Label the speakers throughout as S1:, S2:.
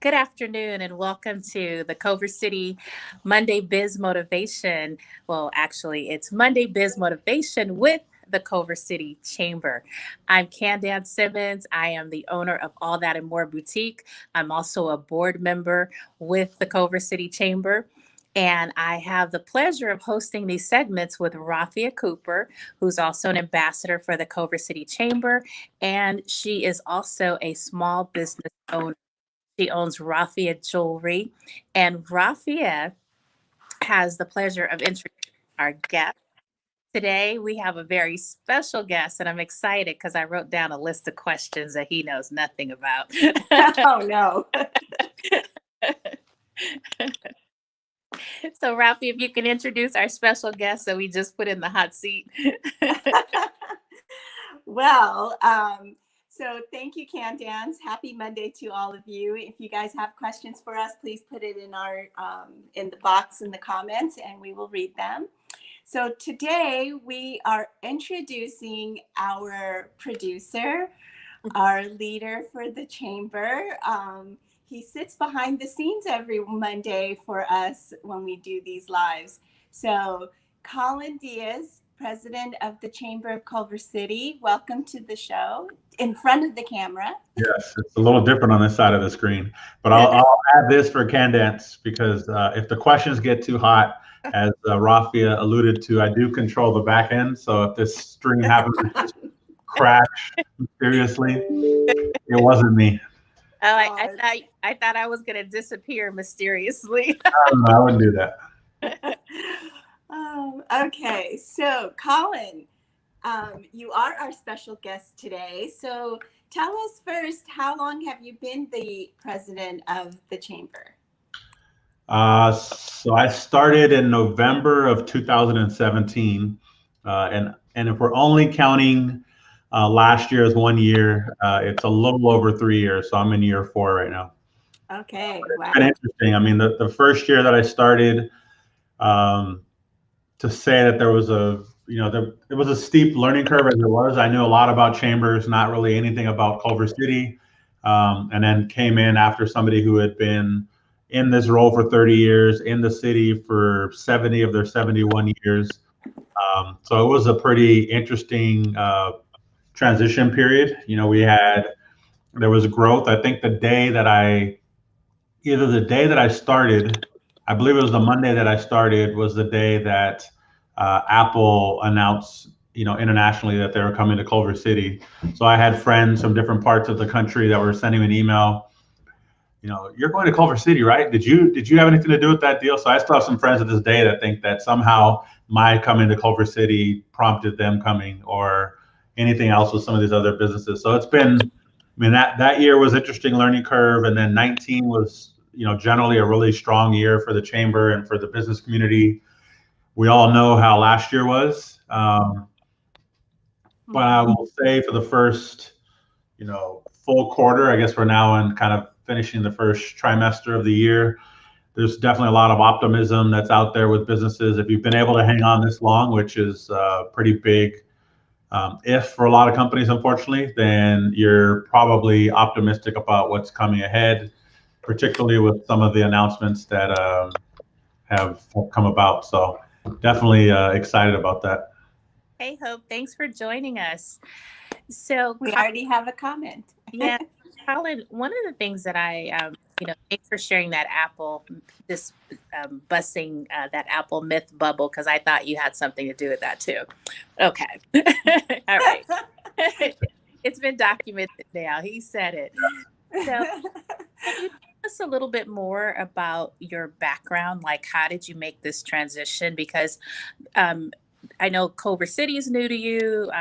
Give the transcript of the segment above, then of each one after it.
S1: Good afternoon and welcome to the Culver City Monday Biz Motivation. Well, actually, it's Monday Biz Motivation with the Culver City Chamber. I'm Candance Simmons. I am the owner of All That and More Boutique. I'm also a board member with the Culver City Chamber. And I have the pleasure of hosting these segments with Rafia Cooper, who's also an ambassador for the Culver City Chamber. And she is also a small business owner. She owns Rafia Jewelry. And Rafia has the pleasure of introducing our guest. Today, we have a very special guest, and I'm excited because I wrote down a list of questions that he knows nothing about.
S2: Oh, no.
S1: So, Rafia, if you can introduce our special guest that we just put in the hot seat.
S2: Well, so thank you, Candance. Happy Monday to all of you. If you guys have questions for us, please put it in our in the box in the comments, and we will read them. So today we are introducing our producer, our leader for the chamber. He sits behind the scenes every Monday for us when we do these lives. So Colin Diaz, president of the Chamber of Culver City, welcome to the show in front of the camera.
S3: Yes, it's a little different on this side of the screen, but I'll add this for Candance because if the questions get too hot, as Rafia alluded to, I do control the back end. So if this string happens to just crash mysteriously, it wasn't me.
S1: Oh, I thought I was going to disappear mysteriously.
S3: I wouldn't do that.
S2: Okay, so Colin, you are our special guest today. So tell us first, how long have you been the president of the chamber?
S3: So I started in November of 2017, and if we're only counting last year as 1 year, it's a little over 3 years. So I'm in year 4 right now.
S2: Okay, wow.
S3: It's been interesting. I mean, the first year that I started, to say that there was it was a steep learning curve as it was. I knew a lot about chambers, not really anything about Culver City, and then came in after somebody who had been in this role for 30 years, in the city for 70 of their 71 years. So it was a pretty interesting transition period. There was growth. I think the day that I started, I believe it was the Monday that I started, was the day that Apple announced, internationally that they were coming to Culver City. So I had friends from different parts of the country that were sending me an email. You're going to Culver City, right? Did you have anything to do with that deal? So I still have some friends to this day that think that somehow my coming to Culver City prompted them coming, or anything else with some of these other businesses. So it's been, that year was interesting learning curve, and then 19 was, generally a really strong year for the chamber and for the business community. We all know how last year was, but I will say for the first, full quarter, I guess we're now in kind of finishing the first trimester of the year. There's definitely a lot of optimism that's out there with businesses. If you've been able to hang on this long, which is pretty big, if for a lot of companies, unfortunately, then you're probably optimistic about what's coming ahead, particularly with some of the announcements that have come about. So definitely excited about that.
S1: Hey, Hope, thanks for joining us. So
S2: we already have a comment.
S1: Yeah, Colin, one of the things that thanks for sharing that busting that Apple myth bubble, because I thought you had something to do with that too. Okay. All right. It's been documented now. He said it. So can you tell us a little bit more about your background? Like, how did you make this transition? Because I know Culver City is new to you,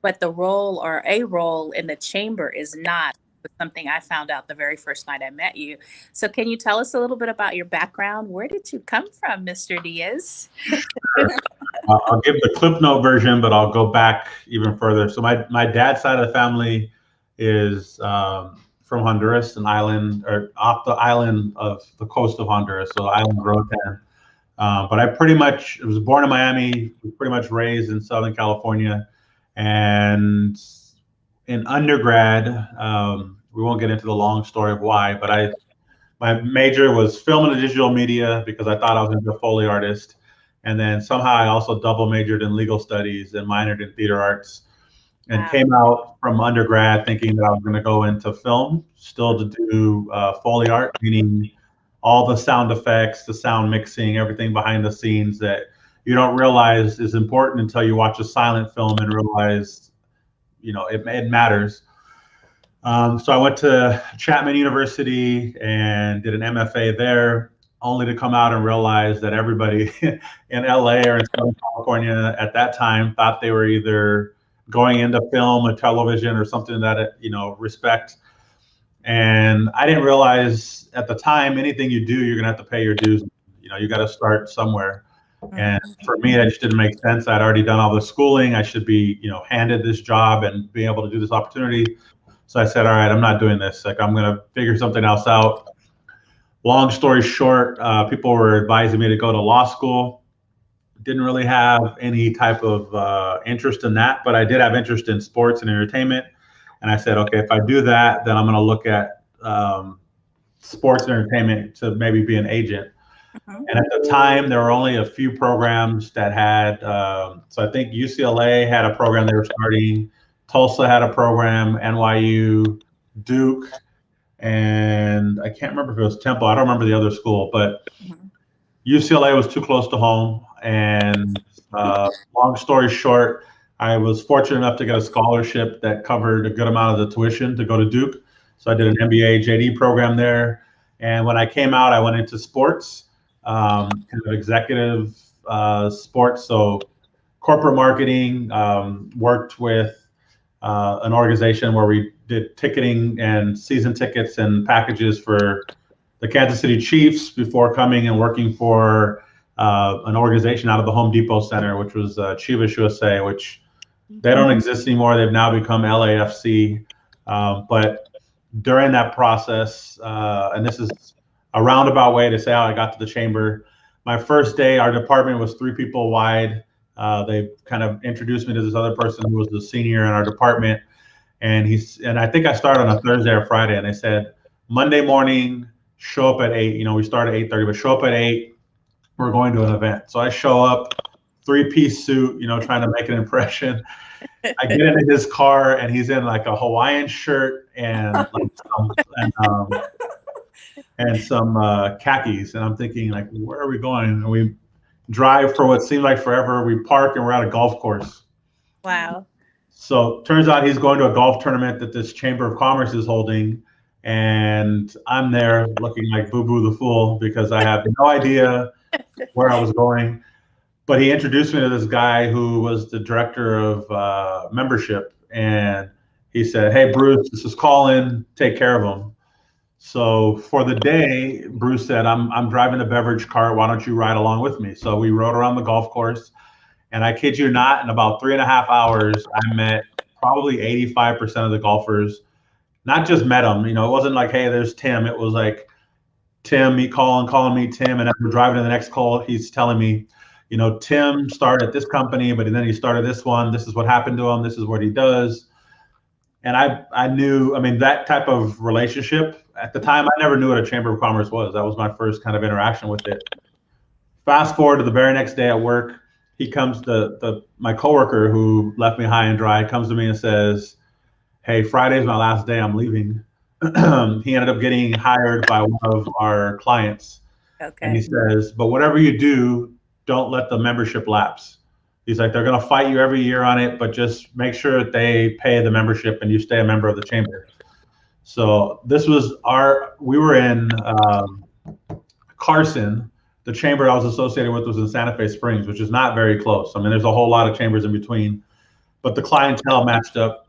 S1: but a role in the chamber is not. Something I found out the very first night I met you. So can you tell us a little bit about your background? Where did you come from, Mr. Diaz?
S3: Sure. I'll give the Clip Note version, but I'll go back even further. So my dad's side of the family is from Honduras, an island, or off the island of the coast of Honduras, so island Roatan. But I was born in Miami, pretty much raised in Southern California. And in undergrad, we won't get into the long story of why, but My major was film and digital media because I thought I was going to be a Foley artist. And then somehow I also double majored in legal studies and minored in theater arts, and came out from undergrad thinking that I was going to go into film, still to do Foley art, meaning all the sound effects, the sound mixing, everything behind the scenes that you don't realize is important until you watch a silent film and realize, it matters. So I went to Chapman University and did an MFA there, only to come out and realize that everybody in LA or in Southern California at that time thought they were either going into film or television or something that, respect. And I didn't realize at the time, anything you do, you're gonna have to pay your dues. You got to start somewhere. And for me, that just didn't make sense. I'd already done all the schooling. I should be, handed this job and be able to do this opportunity. So I said, all right, I'm not doing this. Like, I'm gonna figure something else out. Long story short, people were advising me to go to law school. Didn't really have any type of interest in that, but I did have interest in sports and entertainment. And I said, okay, if I do that, then I'm going to look at sports and entertainment to maybe be an agent. And at the time, there were only a few programs that had, so I think UCLA had a program they were starting, Tulsa had a program, NYU, Duke, and I can't remember if it was Temple. I don't remember the other school, but UCLA was too close to home. And long story short, I was fortunate enough to get a scholarship that covered a good amount of the tuition to go to Duke. So I did an MBA JD program there. And when I came out, I went into sports, kind of executive sports. So corporate marketing, worked with an organization where we did ticketing and season tickets and packages for the Kansas City Chiefs before coming and working for an organization out of the Home Depot Center, which was Chivas USA, which they don't exist anymore. They've now become LAFC. But during that process, and this is a roundabout way to say how I got to the chamber. My first day, our department was 3 people wide. They kind of introduced me to this other person who was the senior in our department. And I think I started on a Thursday or Friday, and they said, Monday morning, show up at 8. We start at 8:30, but show up at 8. We're going to an event. So I show up, 3-piece suit, trying to make an impression. I get into his car, and he's in like a Hawaiian shirt and some khakis. And I'm thinking, like, where are we going? And we drive for what seemed like forever. We park, and we're at a golf course.
S1: Wow.
S3: So turns out he's going to a golf tournament that this Chamber of Commerce is holding. And I'm there looking like Boo Boo the Fool because I have no idea where I was going. But he introduced me to this guy who was the director of membership. And he said, hey, Bruce, this is Colin. Take care of him. So for the day, Bruce said, I'm driving a beverage cart. Why don't you ride along with me? So we rode around the golf course. And I kid you not, in about 3.5 hours, I met probably 85% of the golfers. Not just met them, it wasn't like, hey, there's Tim. It was like, Tim, meet Colin, Colin, meet Tim. And as we're driving to the next call, he's telling me, Tim started at this company, but then he started this one. This is what happened to him. This is what he does. And I knew, that type of relationship at the time, I never knew what a Chamber of Commerce was. That was my first kind of interaction with it. Fast forward to the very next day at work, he comes my coworker who left me high and dry comes to me and says, hey, Friday's my last day, I'm leaving. He ended up getting hired by one of our clients. Okay. And he says, but whatever you do, don't let the membership lapse. He's like, they're going to fight you every year on it, but just make sure that they pay the membership and you stay a member of the chamber. So this was we were in Carson. The chamber I was associated with was in Santa Fe Springs, which is not very close. There's a whole lot of chambers in between, but the clientele matched up.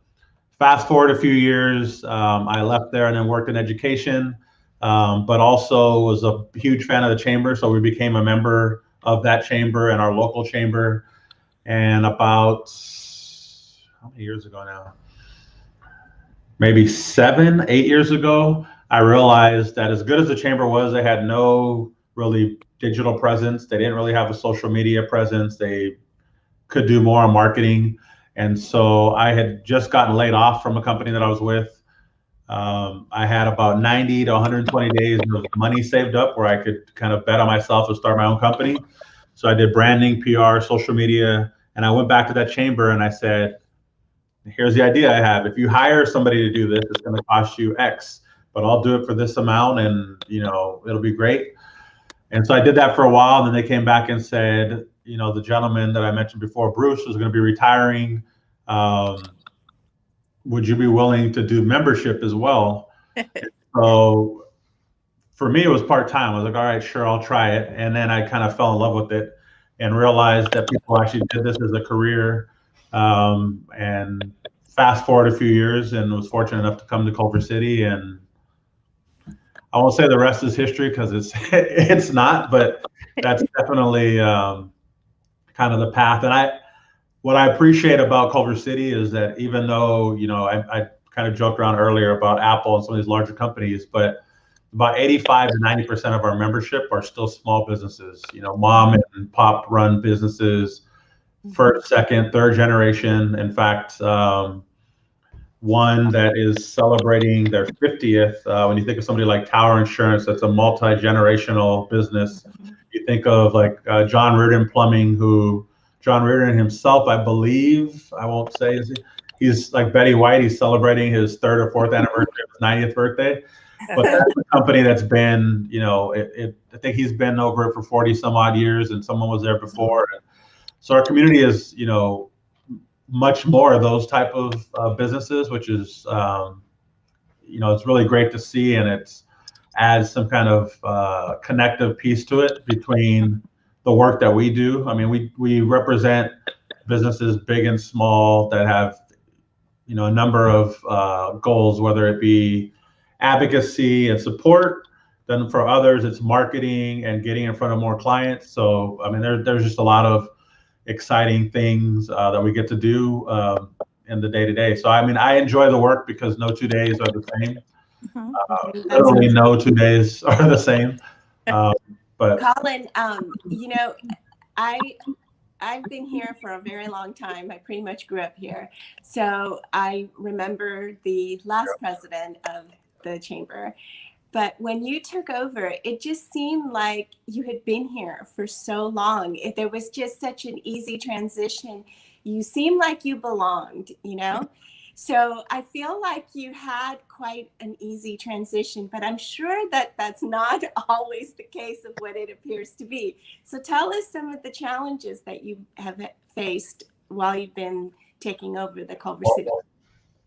S3: Fast forward a few years, I left there and then worked in education, but also was a huge fan of the chamber. So we became a member of that chamber and our local chamber. And about, how many years ago now? Maybe 7, 8 years ago, I realized that as good as the chamber was, they had no really digital presence. They didn't really have a social media presence. They could do more on marketing. And so I had just gotten laid off from a company that I was with. I had about 90 to 120 days of money saved up where I could kind of bet on myself to start my own company. So I did branding, PR, social media, and I went back to that chamber and I said, here's the idea I have. If you hire somebody to do this, it's going to cost you X, but I'll do it for this amount and, it'll be great. And so I did that for a while. And then they came back and said, the gentleman that I mentioned before, Bruce, was going to be retiring. Would you be willing to do membership as well? So for me, it was part-time. I was like, all right, sure, I'll try it. And then I kind of fell in love with it and realized that people actually did this as a career. And fast forward a few years and was fortunate enough to come to Culver City. And I won't say the rest is history because it's not, but that's definitely kind of the path. And what I appreciate about Culver City is that even though, I kind of joked around earlier about Apple and some of these larger companies, but about 85 to 90% of our membership are still small businesses, mom and pop run businesses, first, second, third generation. In fact, one that is celebrating their 50th. When you think of somebody like Tower Insurance, that's a multi-generational business. You think of like John Reardon Plumbing, who John Reardon himself, I believe, I won't say, he's like Betty White. He's celebrating his 3rd or 4th anniversary of his 90th birthday. But that's a company that's been, I think he's been over it for 40 some odd years, and someone was there before. So our community is, much more of those type of businesses, which is, it's really great to see, and it adds some kind of connective piece to it between the work that we do. I mean, we represent businesses big and small that have, a number of goals, whether it be advocacy and support. Then for others, it's marketing and getting in front of more clients. So, I mean, there's just a lot of exciting things that we get to do in the day-to-day. So, I mean, I enjoy the work because no 2 days are the same. Literally no 2 days are the same. But
S2: Colin, I've been here for a very long time. I pretty much grew up here. So I remember the last president of the chamber. But when you took over, it just seemed like you had been here for so long. There was just such an easy transition. You seemed like you belonged, So I feel like you had quite an easy transition, but I'm sure that that's not always the case of what it appears to be. So tell us some of the challenges that you have faced while you've been taking over the Culver City.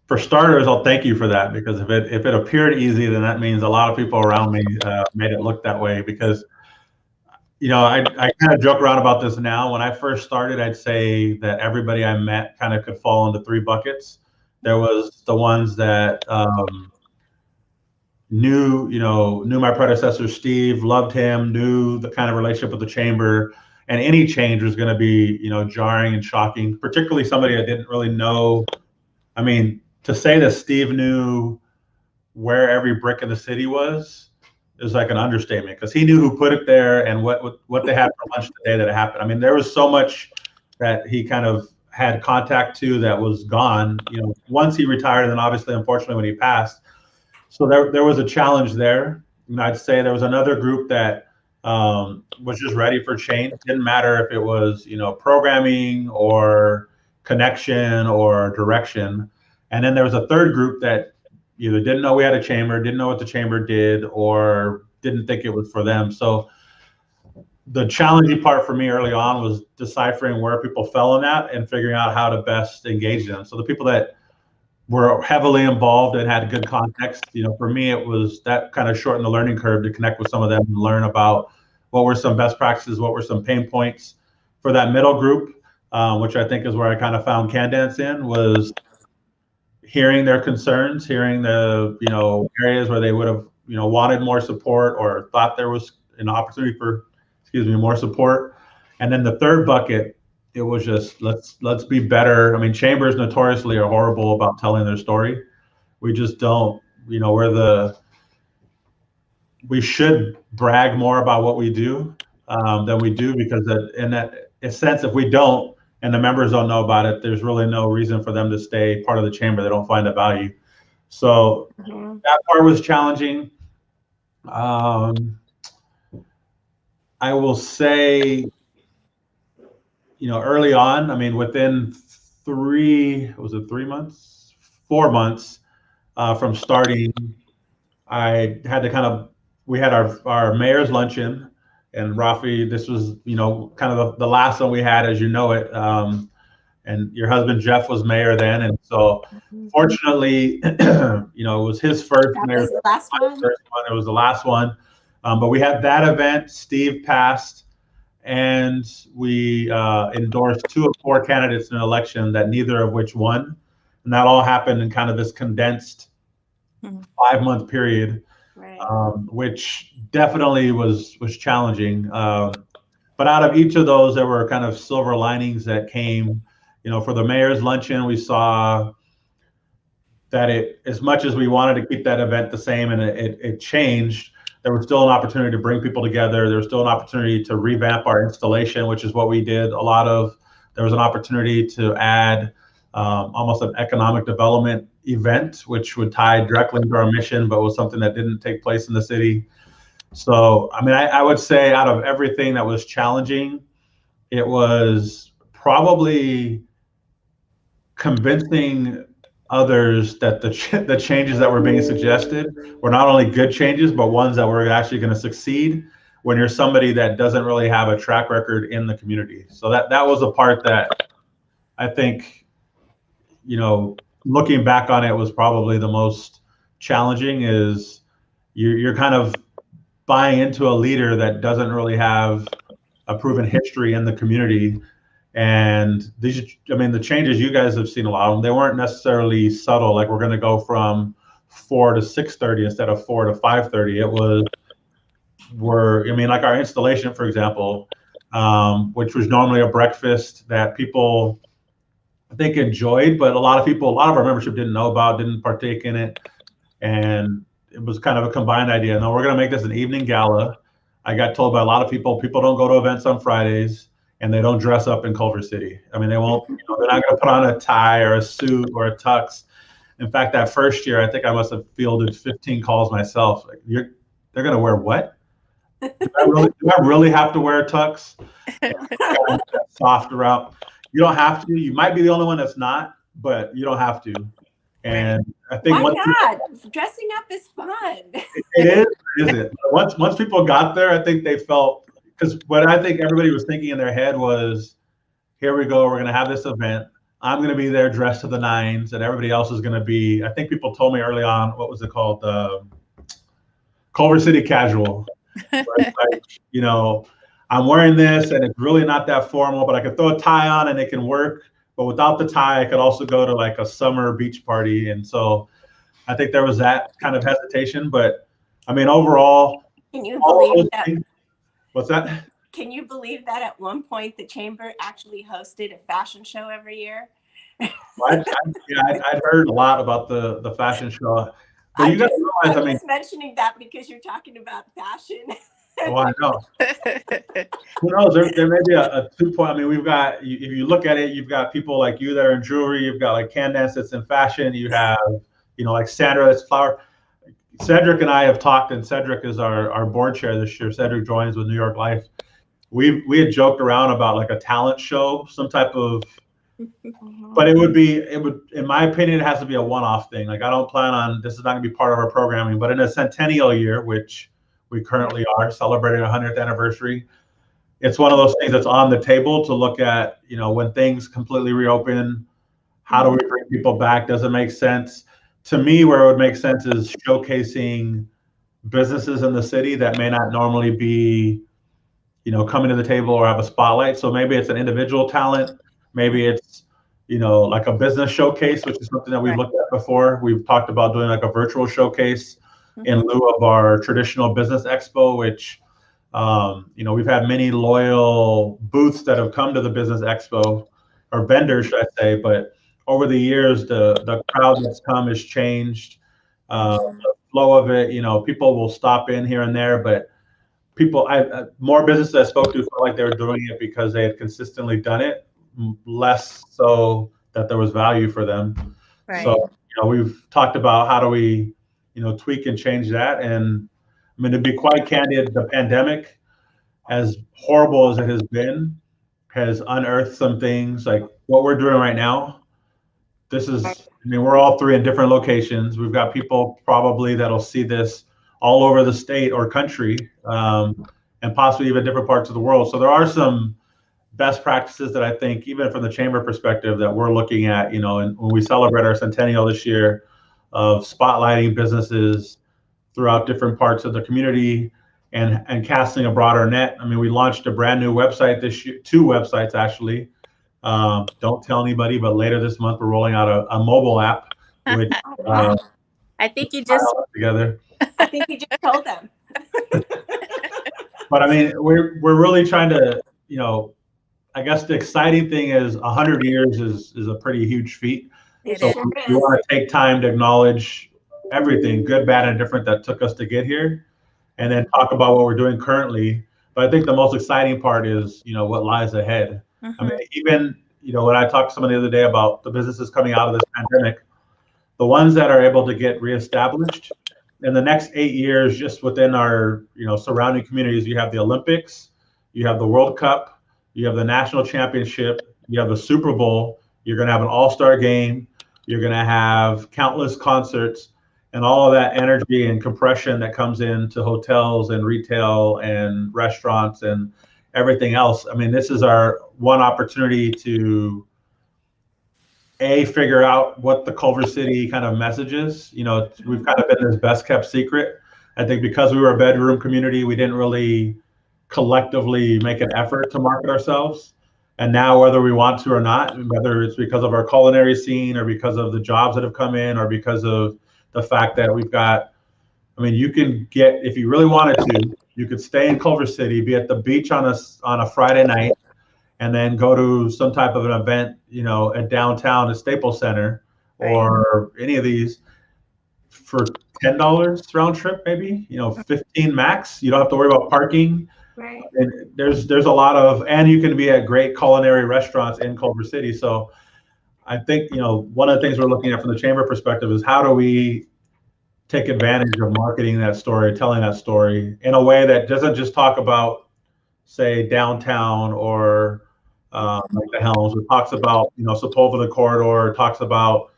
S3: For starters, I'll thank you for that, because if it appeared easy, then that means a lot of people around me made it look that way. Because, I kind of joke around about this now. When I first started, I'd say that everybody I met kind of could fall into 3 buckets. There was the ones that knew my predecessor, Steve, loved him, knew the kind of relationship with the chamber, and any change was going to be, jarring and shocking, particularly somebody that didn't really know. I mean, to say that Steve knew where every brick in the city was is like an understatement, because he knew who put it there and what they had for lunch the day that it happened. I mean, there was so much that he kind of had contact to that was gone, once he retired, and then obviously, unfortunately, when he passed. So there was a challenge there. And I'd say there was another group that was just ready for change. It didn't matter if it was, programming or connection or direction. And then there was a third group that either didn't know we had a chamber, didn't know what the chamber did, or didn't think it was for them. So the challenging part for me early on was deciphering where people fell in that and figuring out how to best engage them. So the people that were heavily involved and had good context, for me, it was that kind of shortened the learning curve to connect with some of them and learn about what were some best practices, what were some pain points. For that middle group, which I think is where I kind of found Candance in, was hearing their concerns, hearing the, areas where they would have, wanted more support or thought there was an opportunity for, more support. And then the third bucket, it was just, let's be better. I mean, chambers notoriously are horrible about telling their story. We just don't, we should brag more about what we do than we do, because in that sense, if we don't, and the members don't know about it, there's really no reason for them to stay part of the chamber. They don't find the value. So
S2: Mhm.
S3: that part was challenging. I will say, early on, I mean, within 3 months, 4 months from starting, I had to we had our mayor's luncheon, and Rafi, this was, kind of the last one we had, as you know it. And your husband, Jeff, was mayor then. And so fortunately, it was his first
S2: That
S3: mayor.
S2: was the last one.
S3: It was the last one. But we had that event. Steve passed, and we endorsed 2 of 4 candidates in an election that neither of which won. And that all happened in kind of this condensed 5-month period,
S2: Right.
S3: which definitely was challenging. But out of each of those, there were kind of silver linings that came. For the mayor's luncheon, we saw that as much as we wanted to keep that event the same and it changed, there was still an opportunity to bring people together. There was still an opportunity to revamp our installation, which is what we did a lot of. There was an opportunity to add almost an economic development event, which would tie directly into our mission, but was something that didn't take place in the city. So, I mean, I would say out of everything that was challenging, it was probably convincing others that the changes that were being suggested were not only good changes, but ones that were actually going to succeed when you're somebody that doesn't really have a track record in the community. So that was a part that I think, looking back on it, was probably the most challenging. Is you're kind of buying into a leader that doesn't really have a proven history in the community. And the changes, you guys have seen a lot of them. They weren't necessarily subtle, like we're going to go from 4 to 6:30 instead of 4 to 5:30. It was, like our installation, for example, which was normally a breakfast that people, I think, enjoyed, but a lot of our membership didn't know about, didn't partake in it. And it was kind of a combined idea. No, we're going to make this an evening gala. I got told by a lot of people don't go to events on Fridays, and they don't dress up in Culver City. I mean, they won't, they're not going to put on a tie or a suit or a tux. In fact, that first year, I think I must have fielded 15 calls myself. Like, they're going to wear what? Do I really have to wear a tux? Soft route. You don't have to. You might be the only one that's not, but you don't have to. And I think
S2: why not? Dressing up is fun.
S3: It is. Once people got there, I think they felt, because what I think everybody was thinking in their head was, here we go, we're going to have this event. I'm going to be there dressed to the nines, and everybody else is going to be, I think people told me early on, what was it called? Culver City casual. Right? Like, I'm wearing this and it's really not that formal, but I could throw a tie on and it can work. But without the tie, I could also go to like a summer beach party. And so I think there was that kind of hesitation. But I mean, overall,
S2: can you believe that?
S3: What's that?
S2: Can you believe that at one point the Chamber actually hosted a fashion show every year?
S3: Well, I'd heard a lot about the fashion show. But you got to realize,
S2: I'm just mentioning that because you're talking about fashion.
S3: Oh, I know. Who knows? There may be a 2-point. I mean, we've got, if you look at it, you've got people like you that are in jewelry. You've got like Candance that's in fashion. You have, like Sandra that's flower. Cedric and I have talked, and Cedric is our board chair this year. Cedric joins with New York Life. We had joked around about like a talent show, some type of, but it would, in my opinion, it has to be a one-off thing. Like, I don't plan on, this is not gonna be part of our programming, but in a centennial year, which we currently are celebrating our 100th anniversary, it's one of those things that's on the table to look at, when things completely reopen, how do we bring people back? Does it make sense? To me, where it would make sense is showcasing businesses in the city that may not normally be, coming to the table or have a spotlight. So maybe it's an individual talent. Maybe it's, like a business showcase, which is something that we've looked at before. We've talked about doing like a virtual showcase in lieu of our traditional business expo, which, we've had many loyal booths that have come to the business expo, or vendors, should I say, but over the years, the crowd that's come has changed. The flow of it, people will stop in here and there, but more businesses I spoke to felt like they were doing it because they had consistently done it, less so that there was value for them. Right. So we've talked about how do we, tweak and change that. And I mean, to be quite candid, the pandemic, as horrible as it has been, has unearthed some things like what we're doing right now. We're all three in different locations. We've got people probably that'll see this all over the state or country, and possibly even different parts of the world. So there are some best practices that I think, even from the chamber perspective, that we're looking at, and when we celebrate our centennial this year, of spotlighting businesses throughout different parts of the community and casting a broader net. I mean, we launched a brand new website this year, 2 websites actually. Don't tell anybody, but later this month we're rolling out a mobile app, which
S1: I think you just
S2: together. I think you just told them.
S3: But I mean, we're really trying to, I guess the exciting thing is 100 years is a pretty huge feat. So we want to take time to acknowledge everything, good, bad, and different, that took us to get here, and then talk about what we're doing currently. But I think the most exciting part is, what lies ahead. I mean, even, when I talked to someone the other day about the businesses coming out of this pandemic, the ones that are able to get reestablished in the next 8 years, just within our, surrounding communities, you have the Olympics, you have the World Cup, you have the national championship, you have the Super Bowl, you're going to have an all-star game, you're going to have countless concerts, and all of that energy and compression that comes into hotels and retail and restaurants and everything else. I mean, this is our one opportunity to figure out what the Culver City kind of message is. We've kind of been this best kept secret. I think because we were a bedroom community, we didn't really collectively make an effort to market ourselves. And now, whether we want to or not, whether it's because of our culinary scene or because of the jobs that have come in or because of the fact that we've got, you can get, if you really wanted to, you could stay in Culver City, be at the beach on a Friday night, and then go to some type of an event, at downtown at Staples Center or any of these for $10 round trip, maybe, 15 max. You don't have to worry about parking.
S2: Right.
S3: And there's a lot of, and you can be at great culinary restaurants in Culver City. So I think, one of the things we're looking at from the chamber perspective is how do we take advantage of marketing that story, telling that story in a way that doesn't just talk about, say, downtown or like the Helms. It talks about, Sepulveda corridor, talks about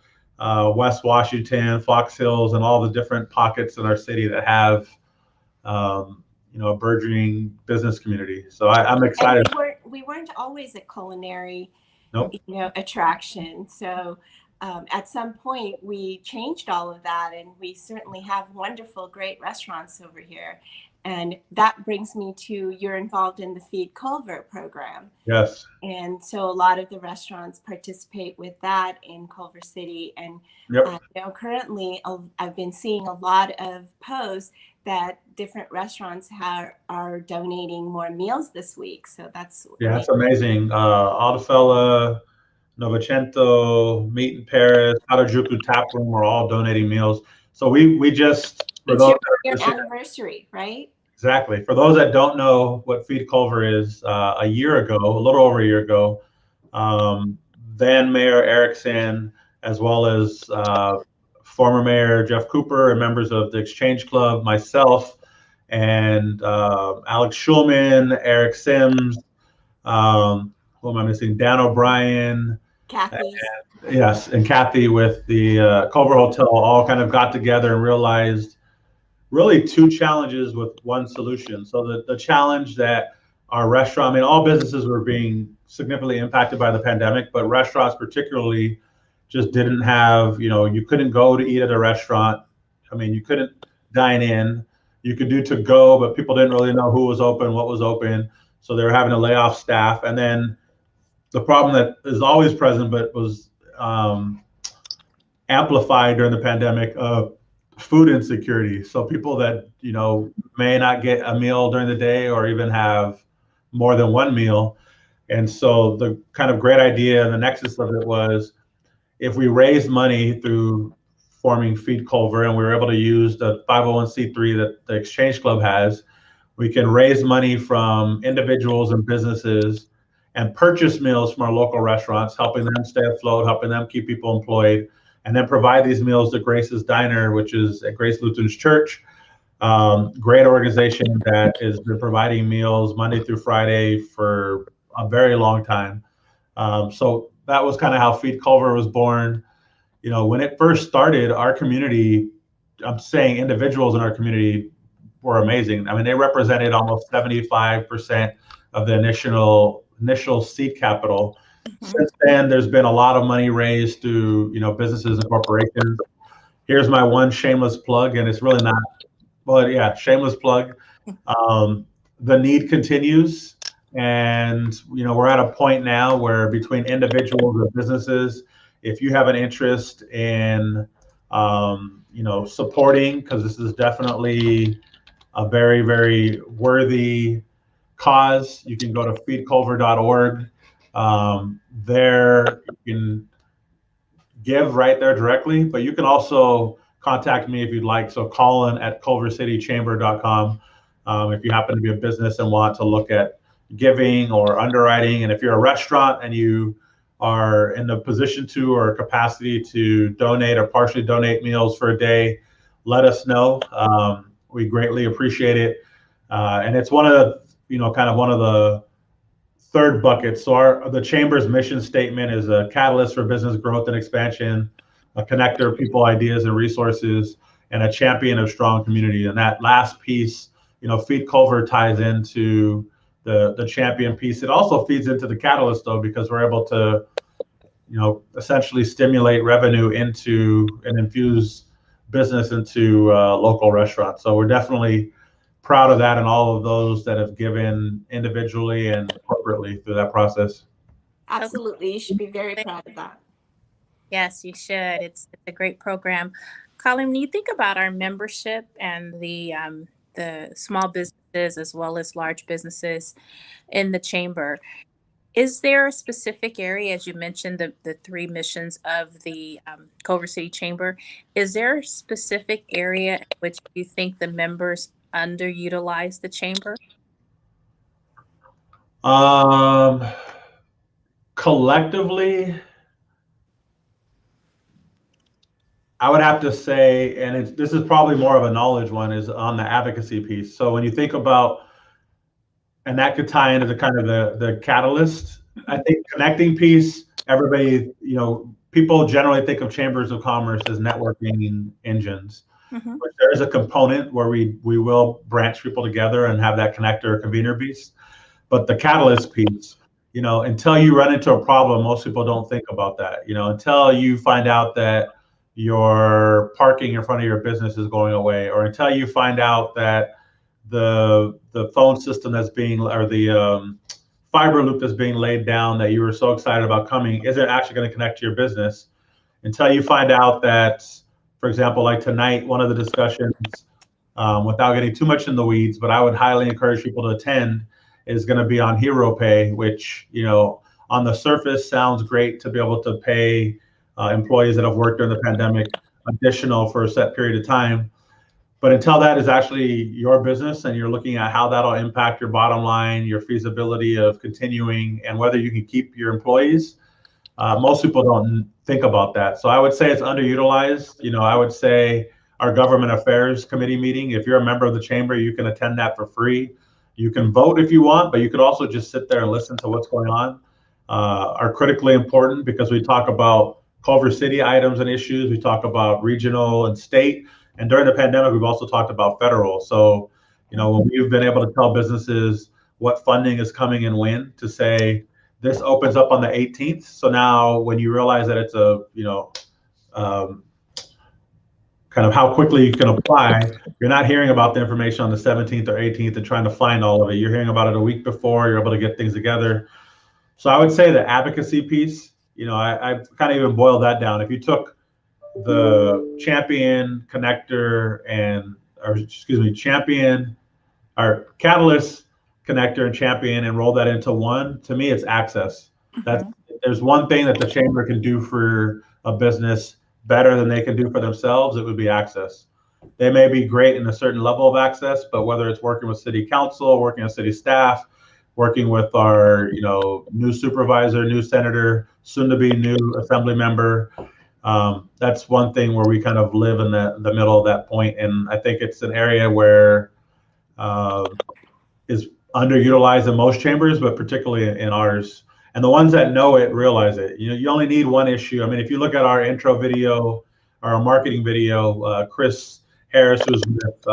S3: West Washington, Fox Hills, and all the different pockets in our city that have, a burgeoning business community. So I'm excited.
S2: We weren't always a culinary,
S3: nope.
S2: Attraction. So at some point we changed all of that, and we certainly have wonderful, great restaurants over here. And that brings me to, you're involved in the Feed Culver program.
S3: Yes.
S2: And so a lot of the restaurants participate with that in Culver City. And currently I've been seeing a lot of posts that different restaurants are donating more meals this week. So that's
S3: amazing. Audifella, Novecento, Meat in Paris, Harajuku Tap Room are all donating meals. So we just, for those
S2: your anniversary, right?
S3: Exactly. For those that don't know what Feed Culver is, a little over a year ago, then Mayor Erickson, as well as former Mayor Jeff Cooper and members of the Exchange Club, myself, and Alex Schulman, Eric Sims, who am I missing? Dan O'Brien.
S2: Kathy.
S3: And Kathy with the Culver Hotel all kind of got together and realized really 2 challenges with one solution. So the challenge that our restaurant, all businesses were being significantly impacted by the pandemic, but restaurants particularly just didn't have, you couldn't go to eat at a restaurant. You couldn't dine in. You could do to go, but people didn't really know who was open, what was open. So they were having to lay off staff. And then the problem that is always present, but was amplified during the pandemic, food insecurity. So people that, may not get a meal during the day or even have more than one meal. And so the kind of great idea and the nexus of it was, if we raised money through forming Feed Culver, and we were able to use the 501c3 that the Exchange Club has, we can raise money from individuals and businesses and purchase meals from our local restaurants, helping them stay afloat, helping them keep people employed, and then provide these meals to Grace's Diner, which is at Grace Lutheran's Church. Great organization that has been providing meals Monday through Friday for a very long time. So that was kind of how Feed Culver was born. When it first started, our community, I'm saying individuals in our community were amazing. I mean, they represented almost 75% of the initial seed capital. Since then, there's been a lot of money raised through, businesses and corporations. Here's my one shameless plug, and it's really not, well, yeah, shameless plug. The need continues, and we're at a point now where between individuals and businesses, if you have an interest in supporting, because this is definitely a very, very worthy cause, you can go to feedculver.org. There you can give right there directly, but you can also contact me if you'd like. So Colin at culvercitychamber.com if you happen to be a business and want to look at giving or underwriting. And if you're a restaurant and you are in the position to or capacity to donate or partially donate meals for a day, let us know. We greatly appreciate it. And it's one of the, kind of one of the third buckets. So the Chamber's mission statement is a catalyst for business growth and expansion, a connector of people, ideas, and resources, and a champion of strong community. And that last piece, Feed Culver ties into the champion piece. It also feeds into the catalyst, though, because we're able to, essentially stimulate revenue into and infuse business into local restaurants. So we're definitely proud of that and all of those that have given individually and corporately through that process.
S2: Absolutely. You should be very proud of that.
S1: Yes, you should. It's a great program. Colin, when you think about our membership and the small businesses as well as large businesses in the Chamber, is there a specific area, as you mentioned, the three missions of the Culver City Chamber, is there a specific area in which you think the members underutilize the Chamber?
S3: Collectively, I would have to say, and this is probably more of a knowledge one, is on the advocacy piece. So when you think about, and that could tie into the kind of the catalyst, I think connecting piece, everybody, people generally think of chambers of commerce as networking engines. But there is a component where we will branch people together and have that connector or convener piece. But the catalyst piece, until you run into a problem, most people don't think about that. Until you find out that your parking in front of your business is going away, or until you find out that the phone system that's being, or the fiber loop that's being laid down that you were so excited about coming isn't actually going to connect to your business, until you find out that, for example, like tonight, one of the discussions, without getting too much in the weeds, but I would highly encourage people to attend, is going to be on Hero Pay, which, on the surface sounds great to be able to pay employees that have worked during the pandemic additional for a set period of time. But until that is actually your business and you're looking at how that'll impact your bottom line, your feasibility of continuing, and whether you can keep your employees, most people don't think about that. So I would say it's underutilized. I would say our government affairs committee meeting, if you're a member of the chamber, you can attend that for free. You can vote if you want, but you could also just sit there and listen to what's going on, are critically important, because we talk about Culver City items and issues. We talk about regional and state. And during the pandemic, we've also talked about federal. So, when we've been able to tell businesses what funding is coming and when, to say this opens up on the 18th. So now when you realize that it's kind of how quickly you can apply, you're not hearing about the information on the 17th or 18th and trying to find all of it. You're hearing about it a week before, you're able to get things together. So I would say the advocacy piece, I kind of even boiled that down. If you took the champion, connector, champion, or catalyst, connector, and champion, and roll that into one, to me, it's access. There's one thing that the chamber can do for a business better than they can do for themselves, it would be access. They may be great in a certain level of access, but whether it's working with city council, working with city staff, working with our new supervisor, new senator, soon to be new assembly member, That's one thing where we kind of live in the middle of that point, and I think it's an area where is underutilized in most chambers, but particularly in ours. And the ones that know it realize it. You only need one issue. I mean, if you look at our intro video, our marketing video, Chris Harris, who's with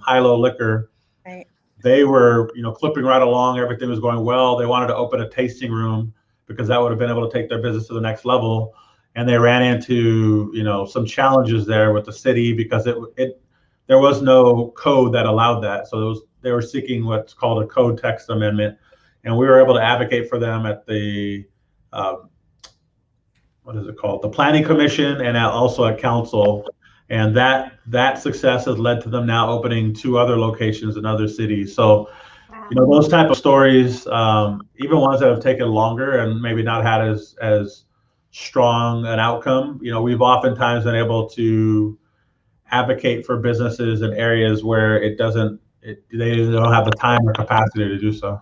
S3: Hilo Liquor,
S1: Right.
S3: they were, clipping right along. Everything was going well. They wanted to open a tasting room because that would have been able to take their business to the next level. And they ran into, some challenges there with the city because there was no code that allowed that. So they were seeking what's called a code text amendment, and we were able to advocate for them at the what is it called, the Planning Commission, and also at Council. And that success has led to them now opening 2 other locations in other cities. So, those type of stories, even ones that have taken longer and maybe not had as strong an outcome, we've oftentimes been able to advocate for businesses in areas where they don't have the time or capacity to do so.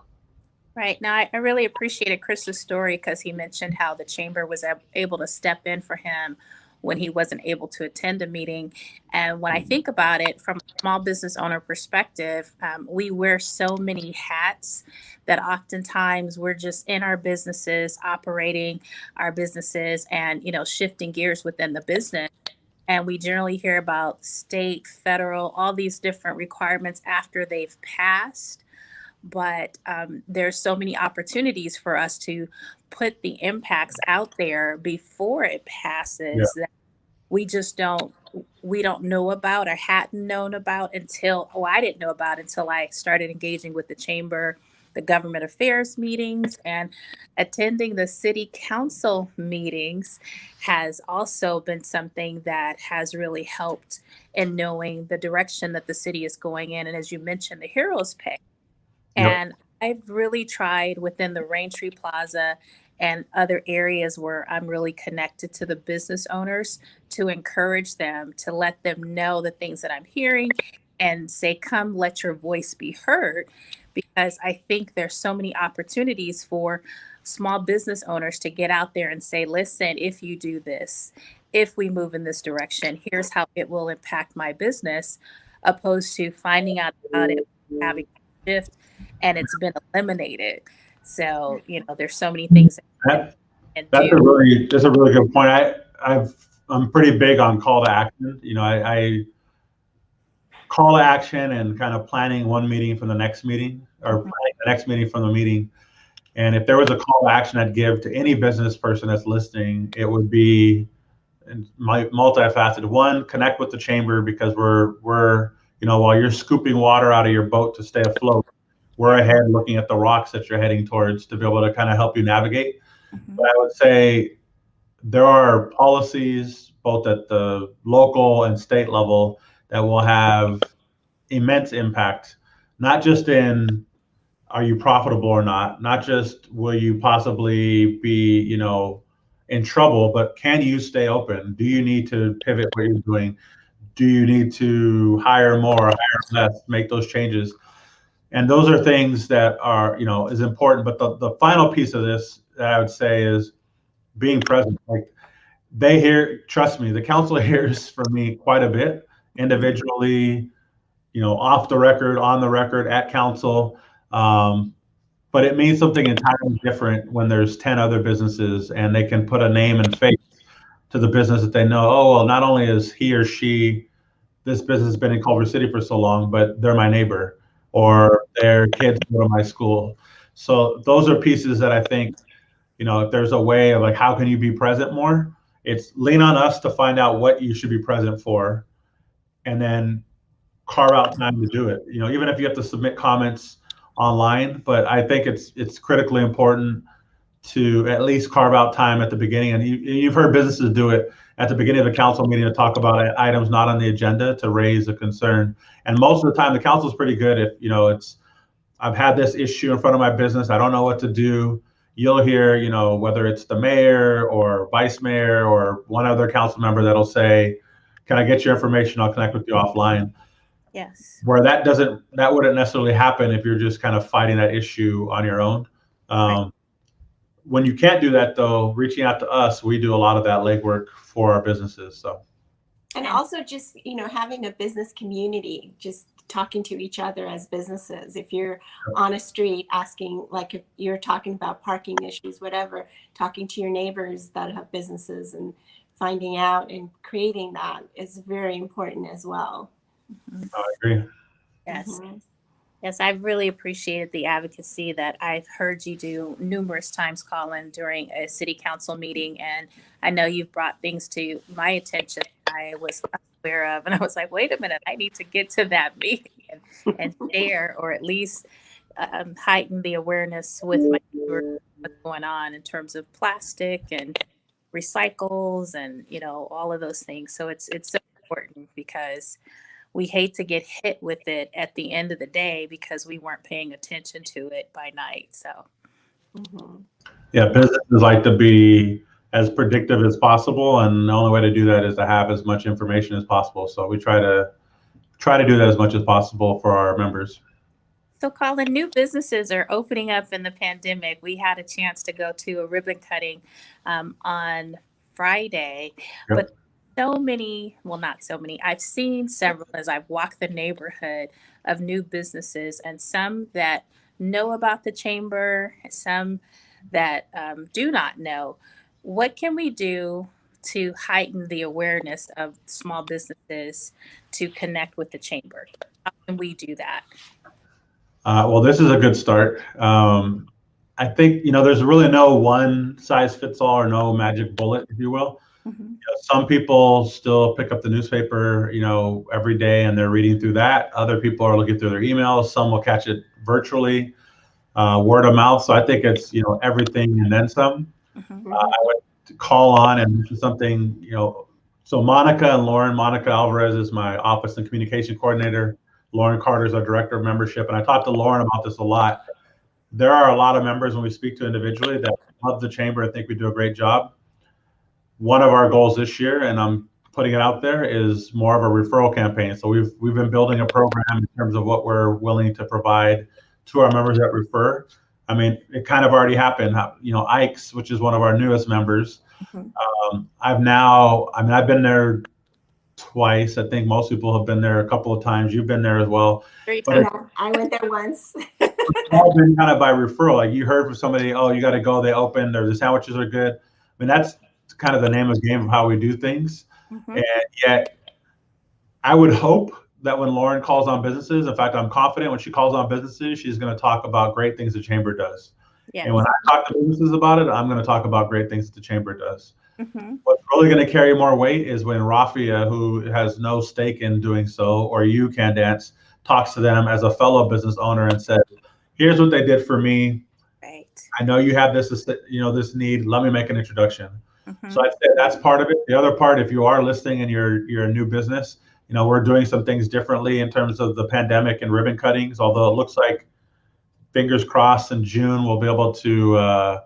S1: Right. Now, I really appreciated Chris's story because he mentioned how the chamber was able to step in for him when he wasn't able to attend a meeting. And when I think about it from a small business owner perspective, we wear so many hats that oftentimes we're just in our businesses, operating our businesses and, shifting gears within the business. And we generally hear about state, federal, all these different requirements after they've passed. But there's so many opportunities for us to put the impacts out there before it passes that we don't know about or hadn't known about I didn't know about until I started engaging with the chamber, the government affairs meetings, and attending the city council meetings has also been something that has really helped in knowing the direction that the city is going in. And as you mentioned, the Heroes Pay. And I've really tried within the Raintree Plaza and other areas where I'm really connected to the business owners to encourage them, to let them know the things that I'm hearing and say, come, let your voice be heard. Because I think there's so many opportunities for small business owners to get out there and say, listen, if you do this, if we move in this direction, here's how it will impact my business, opposed to finding out about it, having a shift, and it's been eliminated. So, there's so many things
S3: that's a really good point. I'm pretty big on call to action. I call to action and kind of planning one meeting from the next meeting, or planning the next meeting from the meeting. And if there was a call to action I'd give to any business person that's listening, it would be multifaceted. One, connect with the chamber, because we're while you're scooping water out of your boat to stay afloat, we're ahead looking at the rocks that you're heading towards to be able to kind of help you navigate. But I would say there are policies both at the local and state level that will have immense impact, not just in are you profitable or not just will you possibly be, in trouble, but can you stay open? Do you need to pivot what you're doing? Do you need to hire more, hire less, make those changes? And those are things that are, is important. But the final piece of this that I would say is being present. Like, trust me, the council hears from me quite a bit individually, off the record, on the record, at council. But it means something entirely different when there's 10 other businesses and they can put a name and face to the business that they know. Oh, well, not only is he or she, this business has been in Culver City for so long, but they're my neighbor, or their kids go to my school. So those are pieces that I think, if there's a way of like, how can you be present more? It's lean on us to find out what you should be present for, and then carve out time to do it. Even if you have to submit comments online, but I think it's critically important to at least carve out time at the beginning. And you've heard businesses do it at the beginning of a council meeting to talk about items not on the agenda to raise a concern. And most of the time, the council is pretty good. If I've had this issue in front of my business, I don't know what to do. You'll hear, whether it's the mayor or vice mayor or one other council member that'll say, "Can I get your information? I'll connect with you offline."
S1: Yes.
S3: Where that wouldn't necessarily happen if you're just kind of fighting that issue on your own.
S1: Right.
S3: when you can't do that, though, reaching out to us, we do a lot of that legwork for our businesses. So,
S2: and also just, having a business community, just talking to each other as businesses. If you're on a street asking, like if you're talking about parking issues, whatever, talking to your neighbors that have businesses and finding out and creating that is very important as well.
S3: I agree.
S1: Yes.
S2: Mhm.
S1: Yes, I've really appreciated the advocacy that I've heard you do numerous times, Colin, during a city council meeting. And I know you've brought things to my attention I was unaware of. And I was like, wait a minute, I need to get to that meeting and share, or at least heighten the awareness with my neighbors what's going on in terms of plastic and recycles and, all of those things. So it's so important because we hate to get hit with it at the end of the day because we weren't paying attention to it by night. So,
S2: Mhm.
S3: Yeah, businesses like to be as predictive as possible, and the only way to do that is to have as much information as possible. So we try to do that as much as possible for our members.
S1: so Colin, new businesses are opening up in the pandemic. We had a chance to go to a ribbon cutting on Friday,
S3: Yep.
S1: but so many, well, not so many. I've seen several as I've walked the neighborhood of new businesses, and some that know about the chamber, some that do not know. What can we do to heighten the awareness of small businesses to connect with the chamber? How can we do that?
S3: Well, this is a good start. I think, there's really no one size fits all or no magic bullet, if you will.
S1: Mm-hmm.
S3: Some people still pick up the newspaper, every day, and they're reading through that. Other people are looking through their emails. Some will catch it virtually, word of mouth. So I think it's, everything and then some.
S1: Mm-hmm.
S3: I would call on and mention something, so Monica and Lauren, Monica Alvarez is my office and communication coordinator. Lauren Carter is our director of membership. And I talked to Lauren about this a lot. There are a lot of members when we speak to individually that love the chamber and think we do a great job. One of our goals this year, and I'm putting it out there, is more of a referral campaign. So we've been building a program in terms of what we're willing to provide to our members that refer. I mean, it kind of already happened. Ike's, which is one of our newest members.
S1: Mm-hmm.
S3: I've been there twice. I think most people have been there a couple of times. You've been there as well.
S1: 3
S3: But
S1: times.
S2: Yeah, I went there once.
S3: It's all been kind of by referral. Like you heard from somebody, oh, you got to go. They opened, or the sandwiches are good. I mean, that's kind of the name of the game of how we do things.
S1: Mm-hmm.
S3: And yet, I would hope that when Lauren calls on businesses, in fact, I'm confident when she calls on businesses, she's going to talk about great things the chamber does.
S1: Yes.
S3: And when I talk to businesses about it, I'm going to talk about great things that the chamber does.
S1: Mm-hmm.
S3: What's really going to carry more weight is when Rafia, who has no stake in doing so, or you, Candance, talks to them as a fellow business owner and says, here's what they did for me.
S1: Right.
S3: I know you have this need. Let me make an introduction.
S1: Mm-hmm.
S3: So I'd say that's part of it. The other part, if you are listening and you're a new business, we're doing some things differently in terms of the pandemic and ribbon cuttings, although it looks like, fingers crossed, in June, we'll be able to,